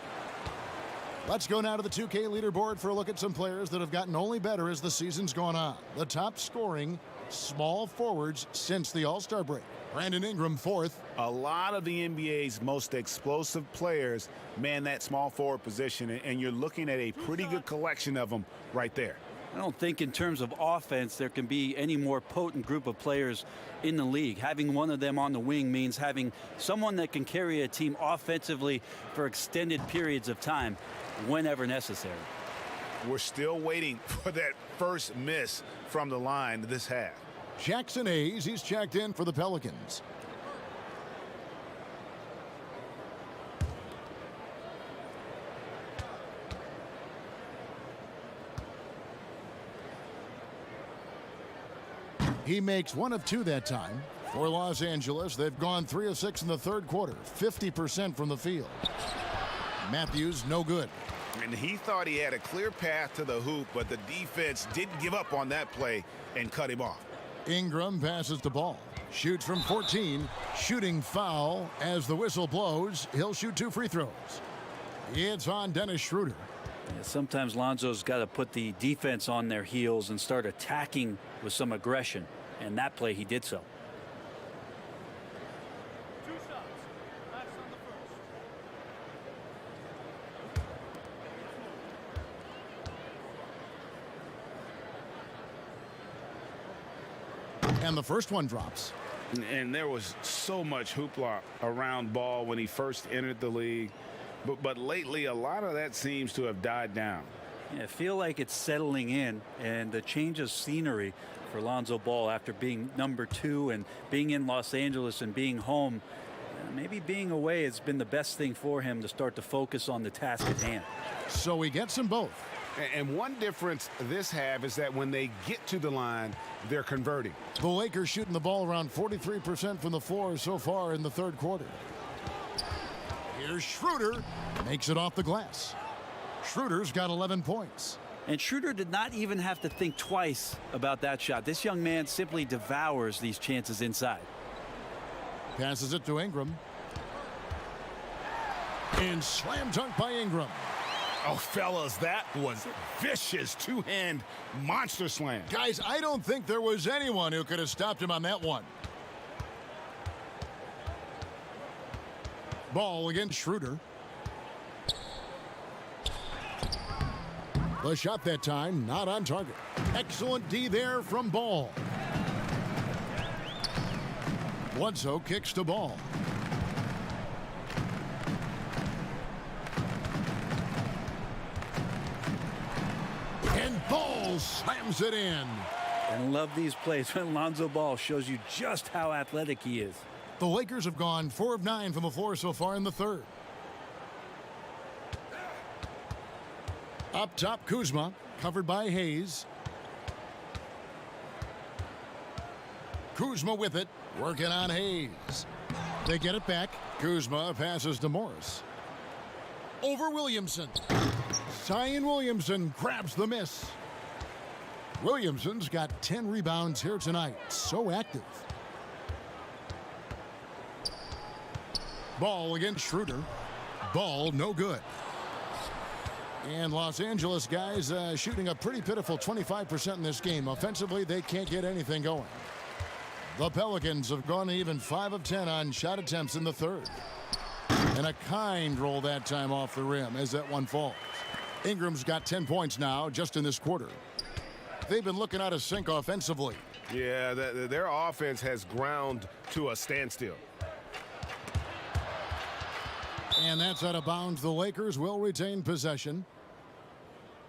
Let's go now to the 2K leaderboard for a look at some players that have gotten only better as the season's gone on. The top scoring small forwards since the All-Star break. Brandon Ingram, 4th. A lot of the NBA's most explosive players man that small forward position, and you're looking at a pretty good collection of them right there. I don't think in terms of offense there can be any more potent group of players in the league. Having one of them on the wing means having someone that can carry a team offensively for extended periods of time whenever necessary. We're still waiting for that first miss from the line this half. Jackson Hayes, he's checked in for the Pelicans. He makes 1 of 2 that time. For Los Angeles, they've gone 3 of 6 in the third quarter, 50% from the field. Matthews, no good. And he thought he had a clear path to the hoop, but the defense didn't give up on that play and cut him off. Ingram passes the ball. Shoots from 14. Shooting foul as the whistle blows. He'll shoot 2 free throws. It's on Dennis Schroeder. Yeah, sometimes Lonzo's got to put the defense on their heels and start attacking with some aggression. And that play, he did so. And the first one drops. And there was so much hoopla around Ball when he first entered the league. But lately, a lot of that seems to have died down. Yeah, I feel like it's settling in, and the change of scenery for Lonzo Ball after being number 2 and being in Los Angeles and being home. Maybe being away has been the best thing for him to start to focus on the task at hand. So he gets them both. And one difference this half is that when they get to the line, they're converting. The Lakers shooting the ball around 43% from the floor so far in the third quarter. Here's Schroeder. Makes it off the glass. Schroeder's got 11 points. And Schroeder did not even have to think twice about that shot. This young man simply devours these chances inside. Passes it to Ingram. And slam dunk by Ingram. Oh, fellas, that was vicious two-hand monster slam. Guys, I don't think there was anyone who could have stopped him on that one. Ball against Schroeder. The shot that time, not on target. Excellent D there from Ball. Bledsoe kicks to Ball. And Ball slams it in. And I love these plays when Lonzo Ball shows you just how athletic he is. The Lakers have gone 4 of 9 from the floor so far in the third. Up top, Kuzma, covered by Hayes. Kuzma with it, working on Hayes. They get it back. Kuzma passes to Morris. Over Williamson. Zion Williamson grabs the miss. Williamson's got 10 rebounds here tonight. So active. Ball against Schroeder. Ball no good. And Los Angeles guys shooting a pretty pitiful 25% in this game. Offensively, they can't get anything going. The Pelicans have gone even 5 of 10 on shot attempts in the third. And a kind roll that time off the rim as that one falls. Ingram's got 10 points now just in this quarter. They've been looking out of sync offensively. Yeah, their offense has ground to a standstill. And that's out of bounds. The Lakers will retain possession.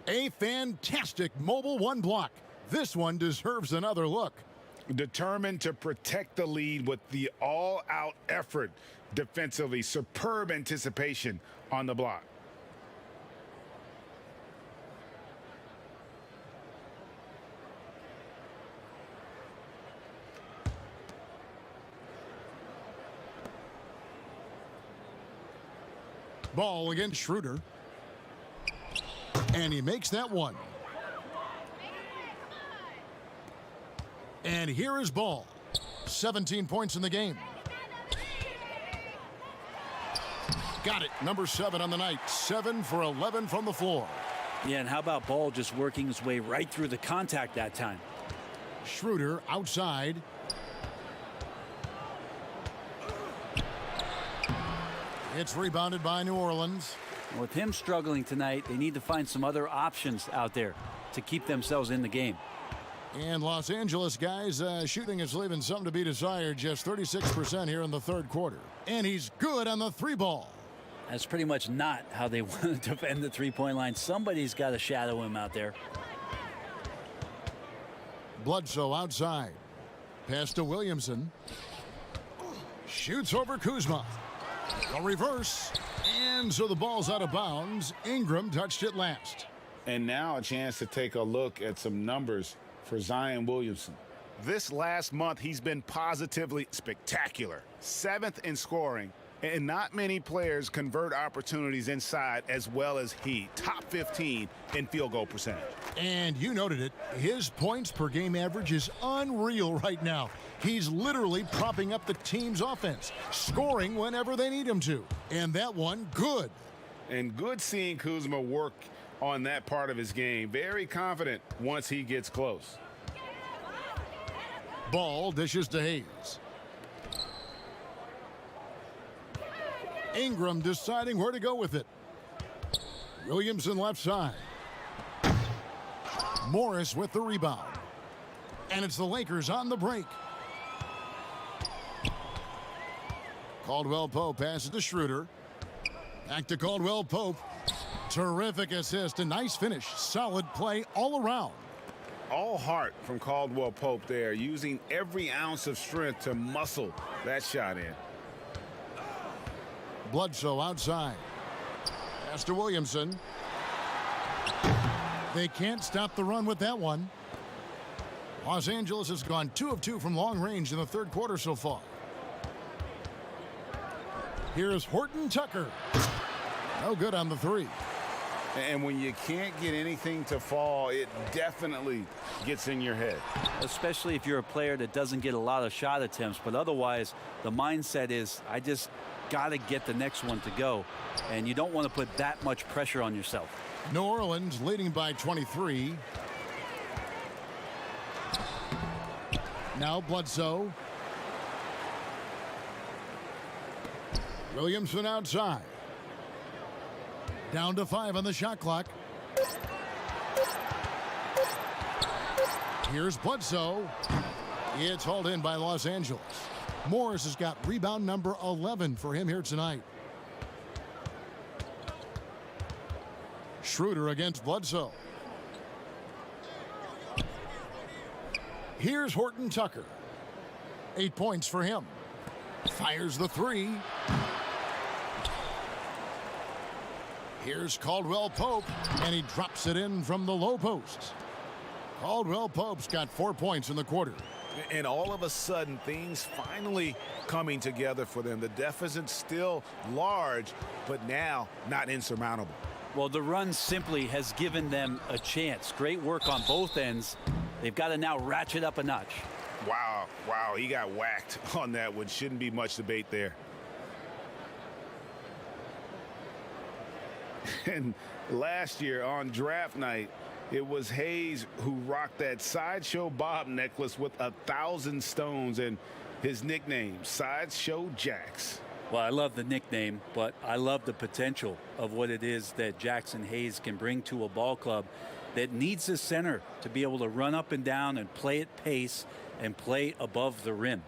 A fantastic mobile one block. This one deserves another look. Determined to protect the lead with the all-out effort defensively. Superb anticipation on the block. Ball against Schroeder. And he makes that one. And here is Ball. 17 points in the game. Got it. Number 7 on the night. 7 for 11 from the floor. Yeah, and how about Ball just working his way right through the contact that time? Schroeder outside. It's rebounded by New Orleans. With him struggling tonight, they need to find some other options out there. to keep themselves in the game. And Los Angeles guys, shooting is leaving something to be desired. Just 36% here in the third quarter. And he's good on the 3-ball. That's pretty much not how they want to defend the three-point line. Somebody's got to shadow him out there. Bledsoe outside. Pass to Williamson. Shoots over Kuzma. A reverse. And so the ball's out of bounds. Ingram touched it last. And now a chance to take a look at some numbers for Zion Williamson. This last month, he's been positively spectacular. 7th in scoring. And not many players convert opportunities inside as well as he. Top 15 in field goal percentage. And you noted it. His points per game average is unreal right now. He's literally propping up the team's offense, scoring whenever they need him to. And that one, good. And good seeing Kuzma work on that part of his game. Very confident once he gets close. Ball dishes to Hayes. Ingram deciding where to go with it. Williamson left side. Morris with the rebound. And it's the Lakers on the break. Caldwell Pope passes to Schroeder. Back to Caldwell Pope. Terrific assist. A nice finish. Solid play all around. All heart from Caldwell Pope there, using every ounce of strength to muscle that shot in. Bledsoe outside. Pass to Williamson. They can't stop the run with that one. Los Angeles has gone 2 of 2 from long range in the third quarter so far. Here's Horton Tucker. No good on the 3. And when you can't get anything to fall, it definitely gets in your head. Especially if you're a player that doesn't get a lot of shot attempts. But otherwise, the mindset is, I just got to get the next one to go. And you don't want to put that much pressure on yourself. New Orleans leading by 23. Now Bledsoe. Williamson outside. Down to 5 on the shot clock. Here's Bledsoe. It's hauled in by Los Angeles. Morris has got rebound number 11 for him here tonight. Schroeder against Bledsoe. Here's Horton Tucker. 8 points for him. Fires the 3. Here's Caldwell Pope, and he drops it in from the low post. Caldwell Pope's got 4 points in the quarter. And all of a sudden, things finally coming together for them. The deficit's still large, but now not insurmountable. Well, the run simply has given them a chance. Great work on both ends. They've got to now ratchet up a notch. Wow, he got whacked on that one. Shouldn't be much debate there. And last year on draft night, it was Hayes who rocked that Sideshow Bob necklace with 1,000 stones and his nickname, Sideshow Jax. Well, I love the nickname, but I love the potential of what it is that Jackson Hayes can bring to a ball club that needs a center to be able to run up and down and play at pace and play above the rim.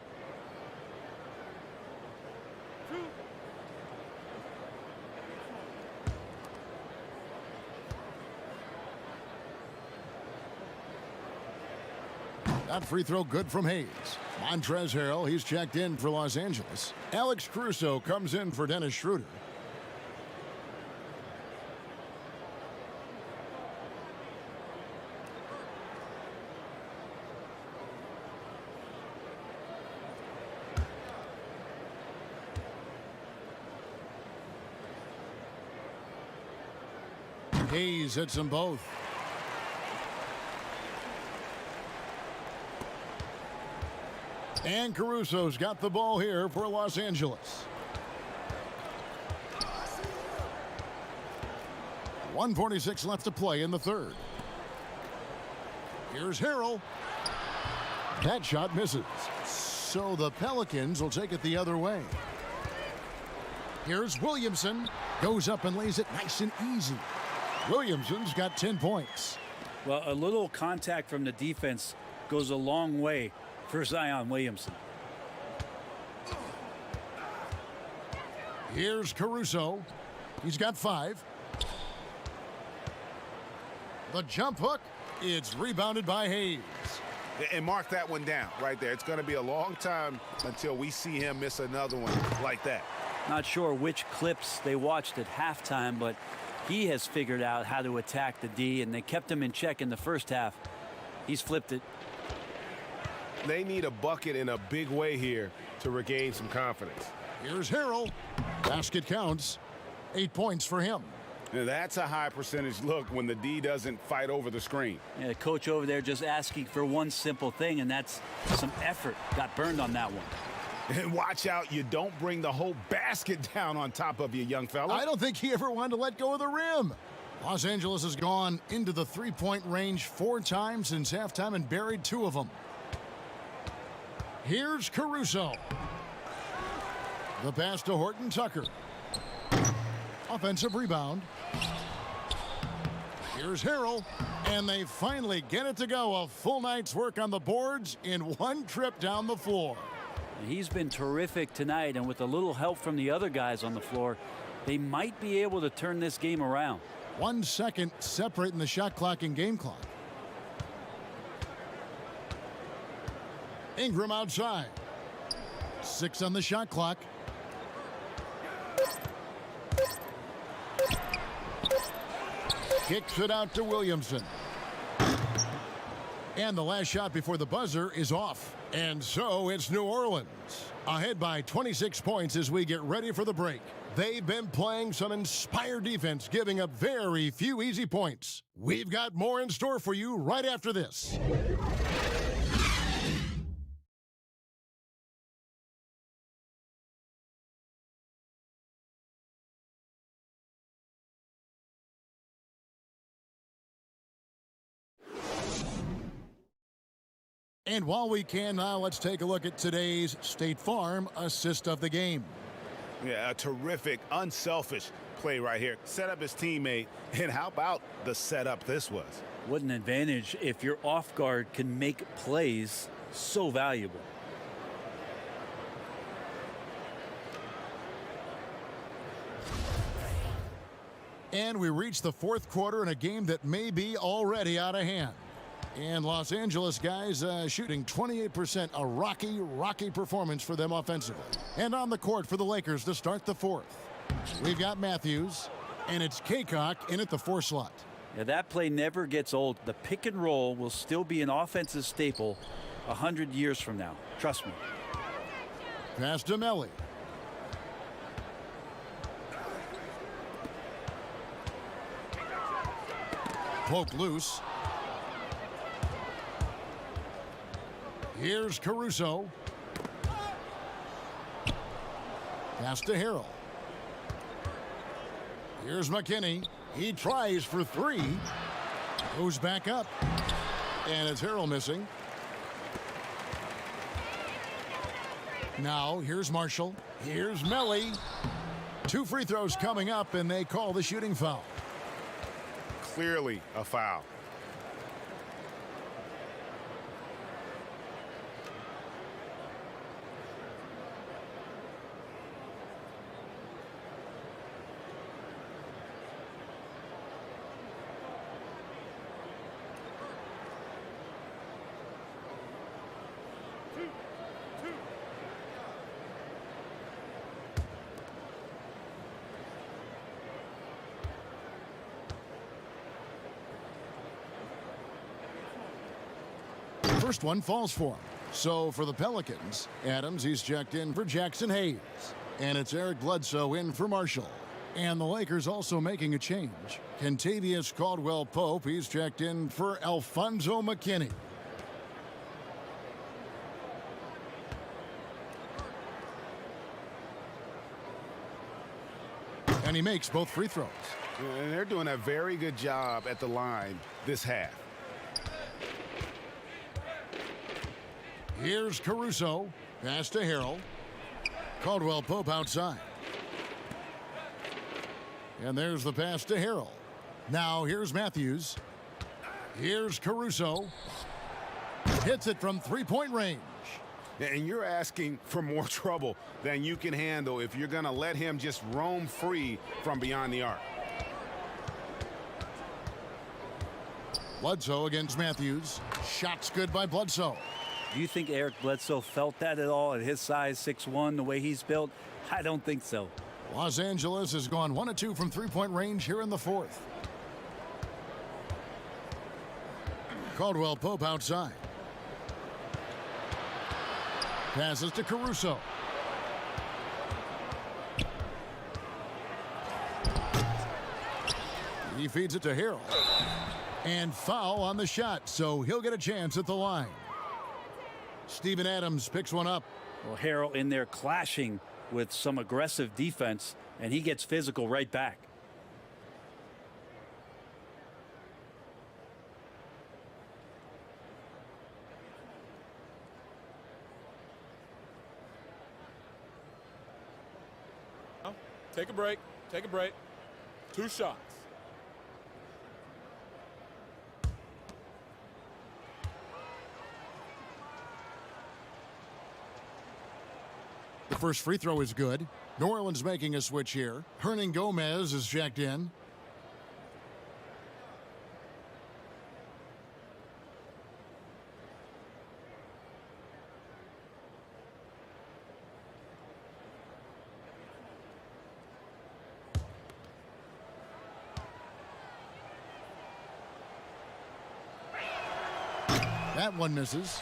That free throw good from Hayes. Montrezl Harrell, he's checked in for Los Angeles. Alex Caruso comes in for Dennis Schroeder. Hayes hits them both. And Caruso's got the ball here for Los Angeles. 1:46 left to play in the third. Here's Harrell. That shot misses. So the Pelicans will take it the other way. Here's Williamson. Goes up and lays it nice and easy. Williamson's got 10 points. Well, a little contact from the defense goes a long way for Zion Williamson. Here's Caruso. He's got 5. The jump hook. It's rebounded by Hayes. And mark that one down right there. It's going to be a long time until we see him miss another one like that. Not sure which clips they watched at halftime, but he has figured out how to attack the D, and they kept him in check in the first half. He's flipped it. They need a bucket in a big way here to regain some confidence. Here's Harrell. Basket counts. 8 points for him. Now, that's a high percentage look when the D doesn't fight over the screen. Yeah, the coach over there just asking for one simple thing, and that's some effort. Got burned on that one. And watch out, you don't bring the whole basket down on top of you, young fella. I don't think he ever wanted to let go of the rim. Los Angeles has gone into the three-point range 4 times since halftime and buried 2 of them. Here's Caruso. The pass to Horton Tucker. Offensive rebound. Here's Harrell. And they finally get it to go. A full night's work on the boards in one trip down the floor. He's been terrific tonight, and with a little help from the other guys on the floor, they might be able to turn this game around. 1 second separating the shot clock and game clock. Ingram outside. 6 on the shot clock. Kicks it out to Williamson. And the last shot before the buzzer is off. And so it's New Orleans ahead by 26 points as we get ready for the break. They've been playing some inspired defense, giving up very few easy points. We've got more in store for you right after this. And while we can now, let's take a look at today's State Farm assist of the game. Yeah, a terrific, unselfish play right here. Set up his teammate, and how about the setup this was? What an advantage if your off guard can make plays so valuable. And we reach the 4th quarter in a game that may be already out of hand. And Los Angeles guys shooting 28%, a rocky performance for them offensively. And on the court for the Lakers to start the 4th. We've got Matthews, and it's Kaycock in at the 4 slot. Yeah, that play never gets old. The pick and roll will still be an offensive staple 100 years from now. Trust me. Pass to Melly. Poke loose. Here's Caruso. Pass to Harrell. Here's McKinney. He tries for 3. Goes back up. And it's Harrell missing. Now here's Marshall. Here's Melly. 2 free throws coming up, and they call the shooting foul. Clearly a foul. First one falls for him. So for the Pelicans, Adams, he's checked in for Jackson Hayes. And it's Eric Bledsoe in for Marshall. And the Lakers also making a change. Kentavious Caldwell Pope, he's checked in for Alfonso McKinney. And he makes both free throws. And they're doing a very good job at the line this half. Here's Caruso. Pass to Harrell. Caldwell Pope outside. And there's the pass to Harrell. Now here's Matthews. Here's Caruso. Hits it from three-point range. And you're asking for more trouble than you can handle if you're going to let him just roam free from beyond the arc. Bledsoe against Matthews. Shots good by Bledsoe. Do you think Eric Bledsoe felt that at all at his size, 6'1", the way he's built? I don't think so. Los Angeles has gone 1 of 2 from three-point range here in the fourth. Caldwell Pope outside. Passes to Caruso. He feeds it to Harrell. And foul on the shot, so he'll get a chance at the line. Steven Adams picks one up. Well, Harrell in there clashing with some aggressive defense, and he gets physical right back. Take a break. Take a break. 2 shots. The first free throw is good. New Orleans making a switch here. Hernan Gomez is checked in. That one misses.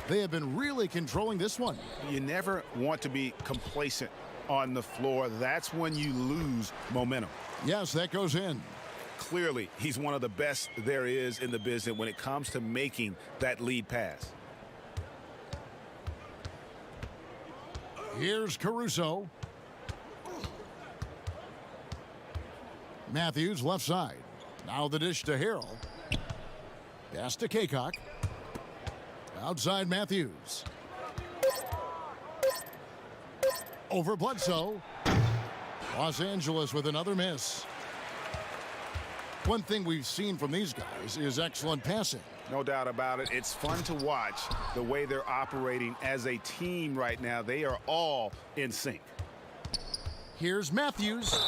They have been really controlling this one. You never want to be complacent on the floor. That's when you lose momentum. Yes, that goes in. Clearly, he's one of the best there is in the business when it comes to making that lead pass. Here's Caruso. Matthews left side. Now the dish to Harrell. Pass to Kaycock. Outside Matthews. Over Bledsoe. Los Angeles with another miss. One thing we've seen from these guys is excellent passing. No doubt about it. It's fun to watch the way they're operating as a team right now. They are all in sync. Here's Matthews.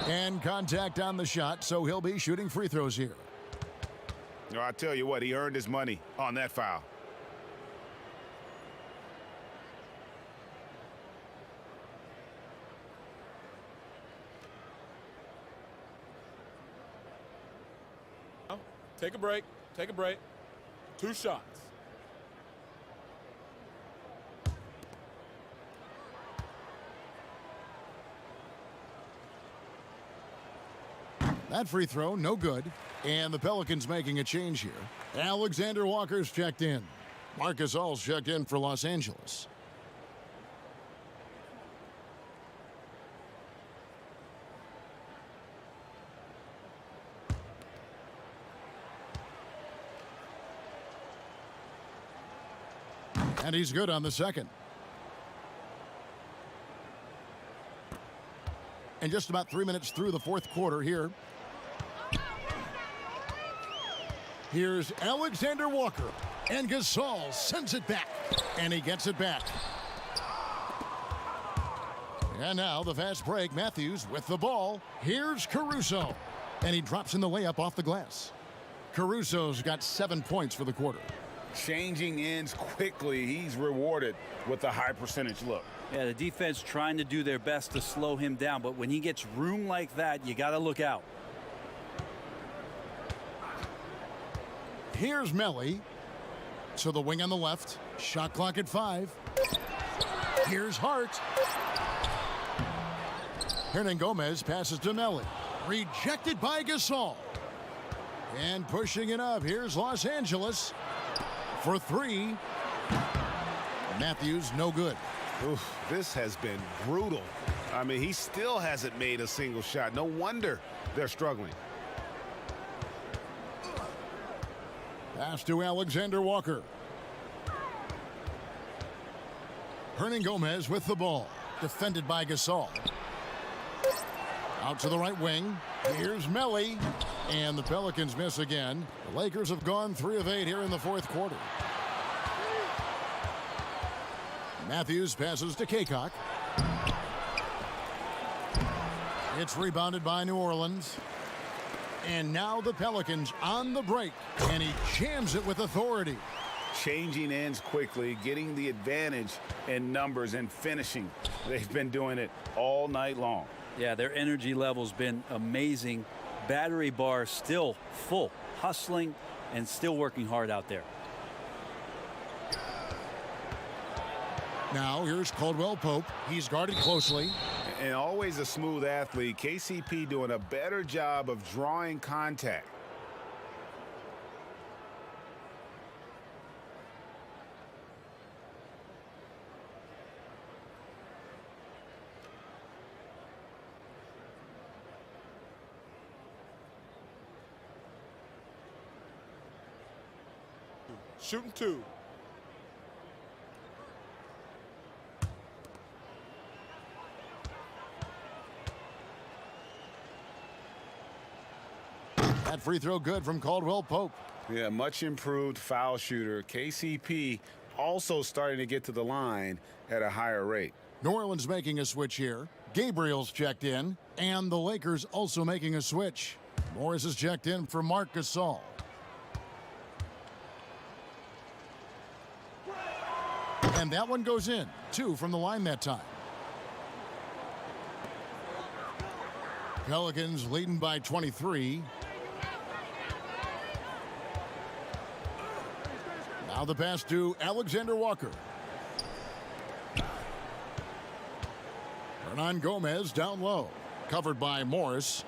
And contact on the shot, so he'll be shooting free throws here. No, I tell you what, he earned his money on that foul. Take a break. Take a break. 2 shots. That free throw, no good. And the Pelicans making a change here. Alexander Walker's checked in. Marcus All's checked in for Los Angeles. And he's good on the second. And just about 3 minutes through the fourth quarter here. Here's Alexander Walker. And Gasol sends it back. And he gets it back. And now the fast break. Matthews with the ball. Here's Caruso. And he drops in the layup off the glass. Caruso's got 7 points for the quarter. Changing ends quickly. He's rewarded with a high percentage look. Yeah, the defense trying to do their best to slow him down, but when he gets room like that, you got to look out. Here's Melly. To the wing on the left. Shot clock at 5. Here's Hart. Hernan Gomez passes to Melly. Rejected by Gasol. And pushing it up. Here's Los Angeles. For 3. Matthews, no good. Oof, this has been brutal. I mean, he still hasn't made a single shot. No wonder they're struggling. Pass to Alexander Walker. Hernan Gomez with the ball. Defended by Gasol. Out to the right wing. Here's Melly. And the Pelicans miss again. The Lakers have gone 3 of 8 here in the fourth quarter. Matthews passes to Kaycock. It's rebounded by New Orleans. And now the Pelicans on the break. And he jams it with authority. Changing ends quickly, getting the advantage in numbers and finishing. They've been doing it all night long. Yeah, their energy level's been amazing. Battery bar still full, hustling and still working hard out there. Now here's Caldwell Pope. He's guarded closely. And always a smooth athlete. KCP doing a better job of drawing contact. Shooting 2. That free throw good from Caldwell Pope. Yeah, much improved foul shooter. KCP also starting to get to the line at a higher rate. New Orleans making a switch here. Gabriel's checked in. And the Lakers also making a switch. Morris is checked in for Marc Gasol. And that one goes in. 2 from the line that time. Pelicans leading by 23. Now the pass to Alexander Walker. Hernan Gomez down low. Covered by Morris.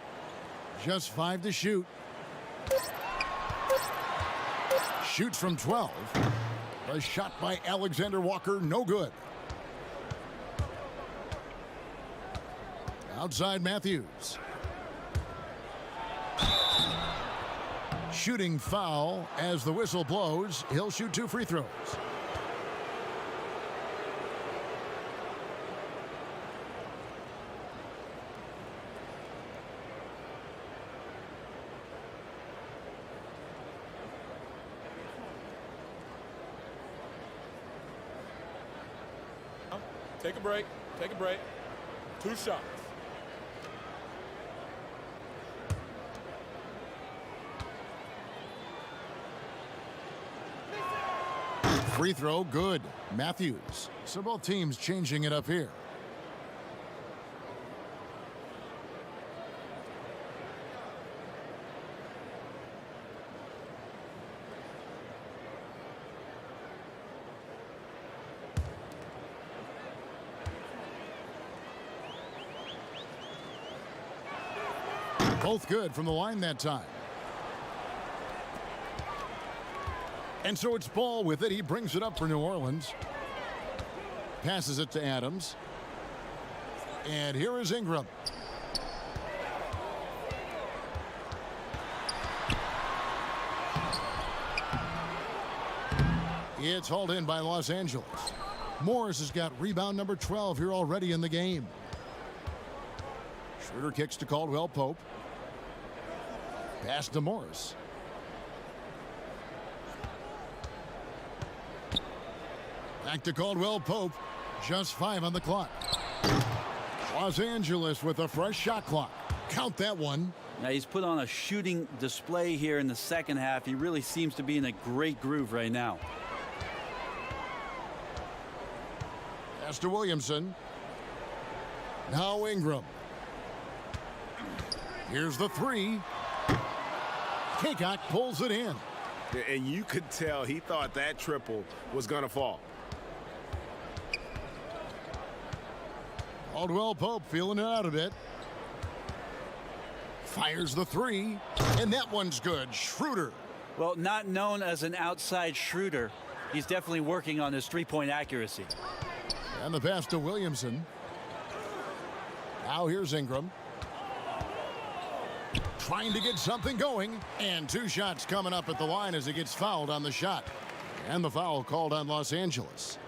Just 5 to shoot. Shoots from 12. A shot by Alexander Walker, no good. Outside Matthews. Shooting foul as the whistle blows. He'll shoot 2 free throws. Take a break. Take a break. 2 shots. Free throw, good. Matthews. So both teams changing it up here. Both good from the line that time. And so it's Ball with it. He brings it up for New Orleans. Passes it to Adams. And here is Ingram. It's hauled in by Los Angeles. Morris has got rebound number 12 here already in the game. Schroeder kicks to Caldwell Pope. Pass to Morris. Back to Caldwell Pope. Just 5 on the clock. Los Angeles with a fresh shot clock. Count that one. Now he's put on a shooting display here in the second half. He really seems to be in a great groove right now. Pass to Williamson. Now Ingram. Here's the 3. Kaycock pulls it in. And you could tell he thought that triple was going to fall. Caldwell Pope feeling it out a bit. Fires the 3. And that one's good. Schroeder. Well, not known as an outside shooter. He's definitely working on his three-point accuracy. And the pass to Williamson. Now here's Ingram. Trying to get something going. And 2 shots coming up at the line as he gets fouled on the shot. And the foul called on Los Angeles.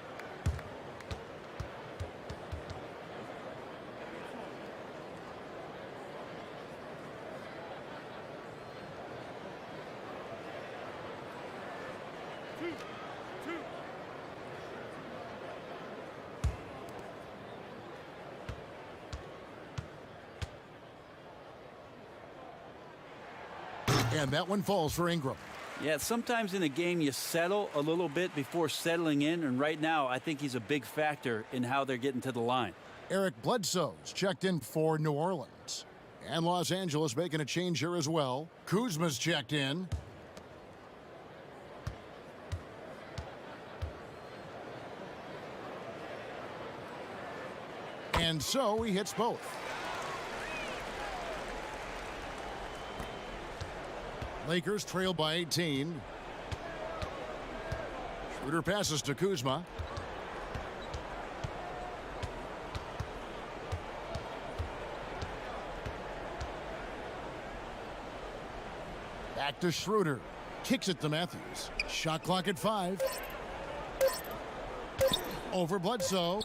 And that one falls for Ingram. Yeah, sometimes in a game you settle a little bit before settling in, and right now I think he's a big factor in how they're getting to the line. Eric Bledsoe's checked in for New Orleans. And Los Angeles making a change here as well. Kuzma's checked in. And so he hits both. Lakers trail by 18. Schroeder passes to Kuzma. Back to Schroeder. Kicks it to Matthews. Shot clock at 5. Over Bledsoe.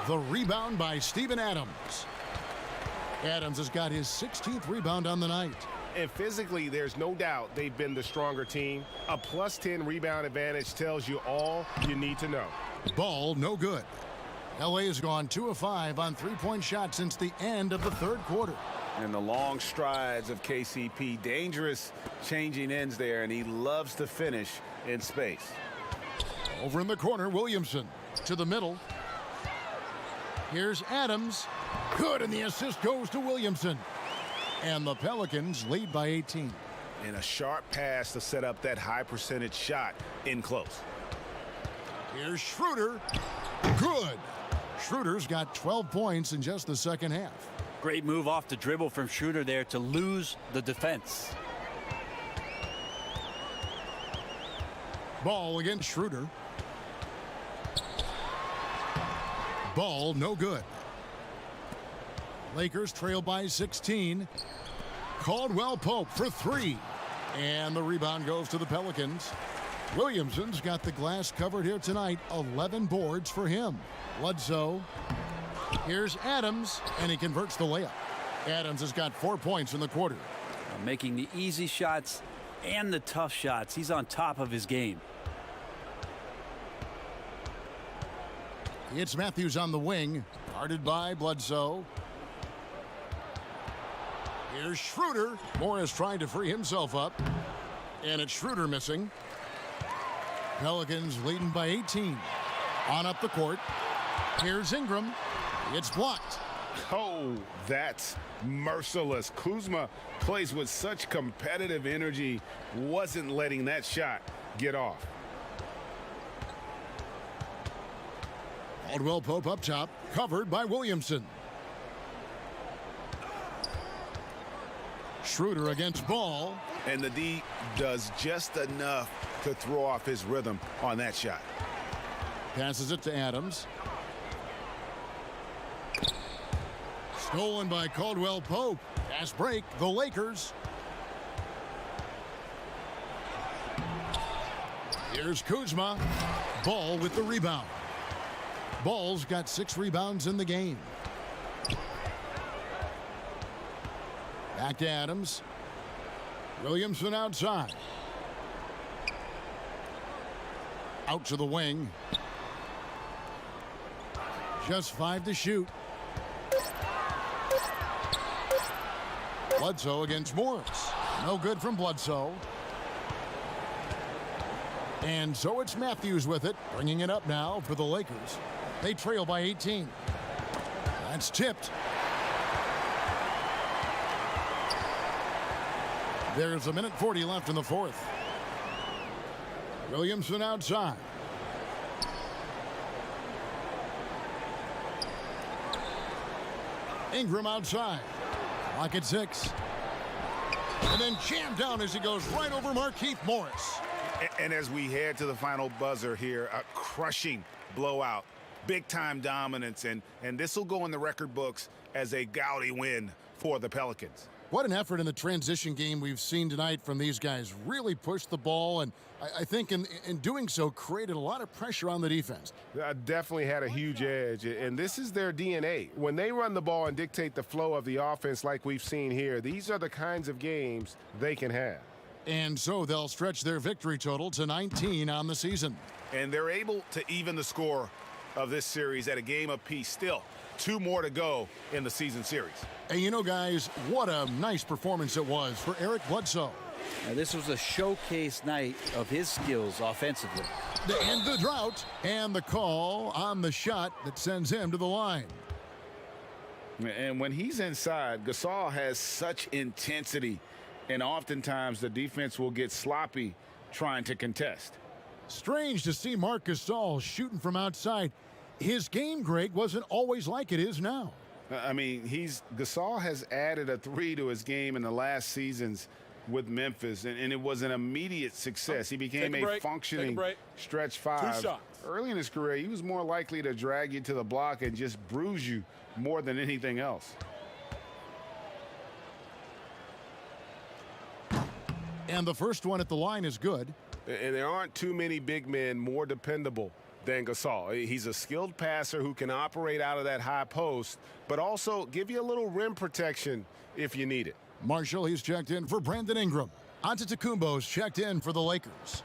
The rebound by Steven Adams. Adams has got his 16th rebound on the night. And physically, there's no doubt they've been the stronger team. A plus 10 rebound advantage tells you all you need to know. Ball no good. LA has gone 2 of 5 on three-point shots since the end of the third quarter. And the long strides of KCP, dangerous changing ends there, and he loves to finish in space. Over in the corner, Williamson to the middle. Here's Adams. Good, and the assist goes to Williamson. And the Pelicans lead by 18. And a sharp pass to set up that high percentage shot in close. Here's Schroeder. Good. Schroeder's got 12 points in just the second half. Great move off the dribble from Schroeder there to lose the defense. Ball against Schroeder. Ball no good. Lakers trail by 16. Caldwell Pope for 3. And the rebound goes to the Pelicans. Williamson's got the glass covered here tonight. 11 boards for him. Bledsoe. Here's Adams, and he converts the layup. Adams has got 4 points in the quarter. Making the easy shots and the tough shots. He's on top of his game. It's Matthews on the wing. Guarded by Bledsoe. Here's Schroeder. Morris trying to free himself up. And it's Schroeder missing. Pelicans leading by 18. On up the court. Here's Ingram. It's blocked. Oh, that's merciless. Kuzma plays with such competitive energy. Wasn't letting that shot get off. Caldwell Pope up top. Covered by Williamson. Schroeder against Ball. And the D does just enough to throw off his rhythm on that shot. Passes it to Adams. Stolen by Caldwell Pope. Fast break, the Lakers. Here's Kuzma. Ball with the rebound. Ball's got 6 rebounds in the game. Back to Adams. Williamson outside. Out to the wing. Just 5 to shoot. Bledsoe against Morris. No good from Bledsoe. And so it's Matthews with it, bringing it up now for the Lakers. They trail by 18. That's tipped. There's 1:40 left in the fourth. Williamson outside. Ingram outside. Clock at 6. And then jammed down as he goes right over Markieff Morris. And as we head to the final buzzer here, a crushing blowout, big-time dominance, and this will go in the record books as a gaudy win for the Pelicans. What an effort in the transition game we've seen tonight from these guys. Really pushed the ball, and I think in doing so created a lot of pressure on the defense. Definitely had a huge edge, and this is their DNA. When they run the ball and dictate the flow of the offense like we've seen here, these are the kinds of games they can have. And so they'll stretch their victory total to 19 on the season. And they're able to even the score of this series at a game apiece. Still, 2 more to go in the season series. And you know, guys, what a nice performance it was for Eric Bledsoe. Now, this was a showcase night of his skills offensively. The end the drought and the call on the shot that sends him to the line. And when he's inside, Gasol has such intensity, and oftentimes the defense will get sloppy trying to contest. Strange to see Marc Gasol shooting from outside. His game, Greg, wasn't always like it is now. I mean, Gasol has added a 3 to his game in the last seasons with Memphis, and it was an immediate success. He became a functioning stretch 5. 2 shots. Early in his career, he was more likely to drag you to the block and just bruise you more than anything else. And the first one at the line is good. And there aren't too many big men more dependable than Gasol. He's a skilled passer who can operate out of that high post, but also give you a little rim protection if you need it. Marshall, he's checked in for Brandon Ingram. Antetokounmpo's checked in for the Lakers.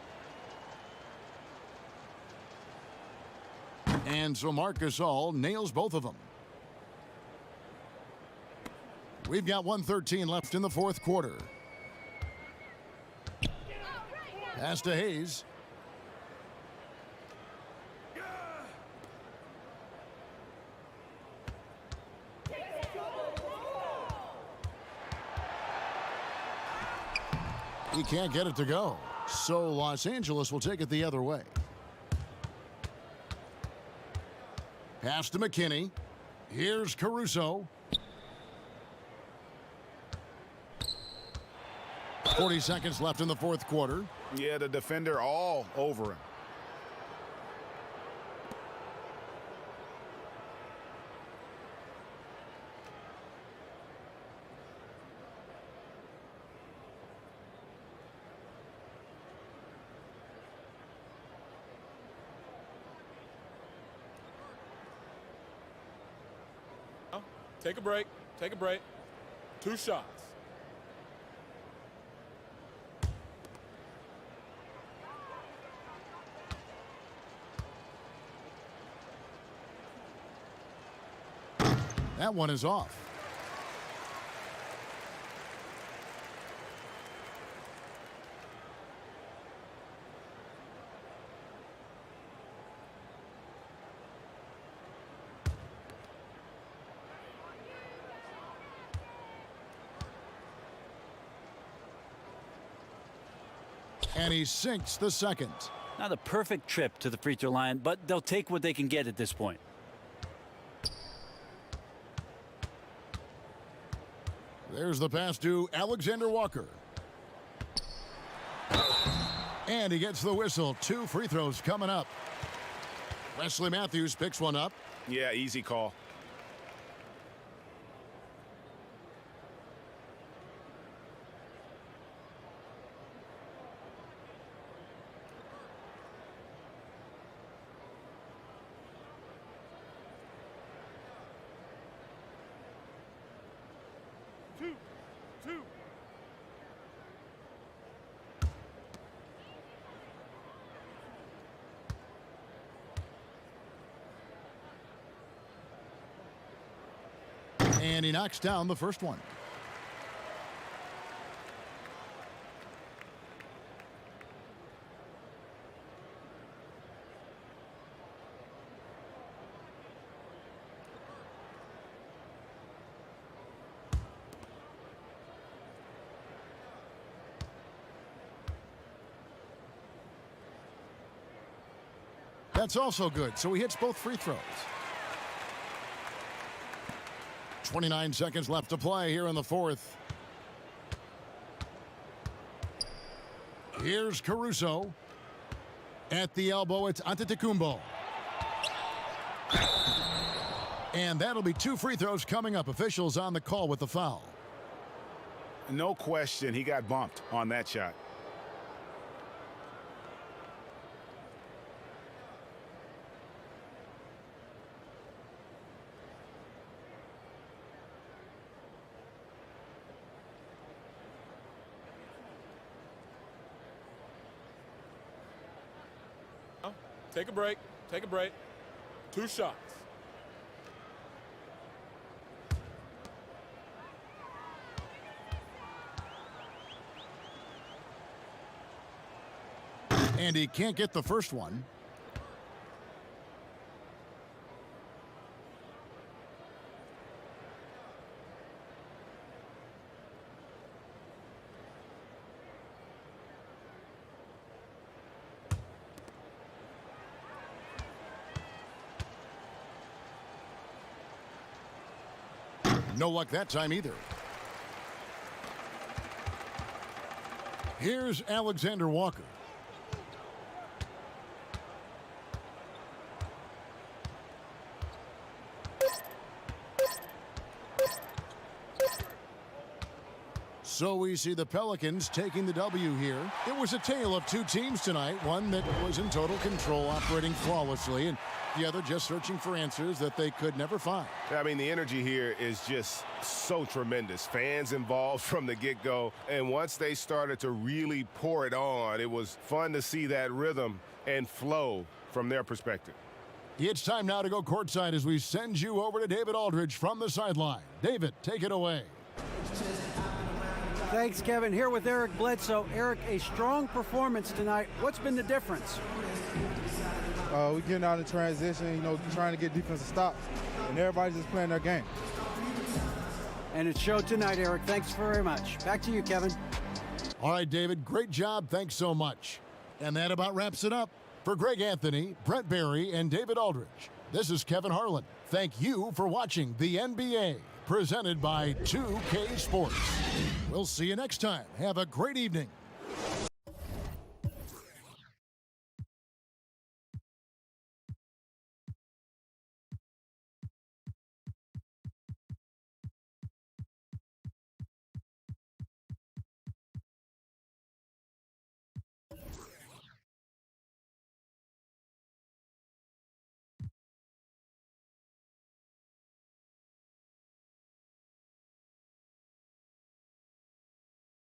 And so Marc Gasol nails both of them. We've got 1:13 left in the fourth quarter. Pass to Hayes. He can't get it to go. So Los Angeles will take it the other way. Pass to McKinney. Here's Caruso. 40 seconds left in the fourth quarter. Yeah, the defender all over him. Take a break. Take a break. 2 shots. That one is off. And he sinks the second. Not a perfect trip to the free throw line, but they'll take what they can get at this point. There's the pass to Alexander Walker. And he gets the whistle. 2 free throws coming up. Wesley Matthews picks one up. Yeah, easy call. And he knocks down the first one. That's also good. So he hits both free throws. 29 seconds left to play here in the fourth. Here's Caruso. At the elbow, it's Antetokounmpo. And that'll be 2 free throws coming up. Officials on the call with the foul. No question, he got bumped on that shot. Take a break. Take a break. 2 shots. And he can't get the first one. No luck that time either. Here's Alexander Walker. So we see the Pelicans taking the W here. It was a tale of two teams tonight, one that was in total control, operating flawlessly, and the other just searching for answers that they could never find. I mean, the energy here is just so tremendous. Fans involved from the get-go, and once they started to really pour it on, it was fun to see that rhythm and flow from their perspective. It's time now to go courtside as we send you over to David Aldridge from the sideline. David, take it away. Thanks, Kevin. Here with Eric Bledsoe. Eric, a strong performance tonight. What's been the difference? We're getting out in transition, trying to get defensive stops, and everybody's just playing their game. And it showed tonight, Eric. Thanks very much. Back to you, Kevin. All right, David, great job. Thanks so much. And that about wraps it up. For Greg Anthony, Brent Barry, and David Aldridge, this is Kevin Harlan. Thank you for watching the NBA, presented by 2K Sports. We'll see you next time. Have a great evening.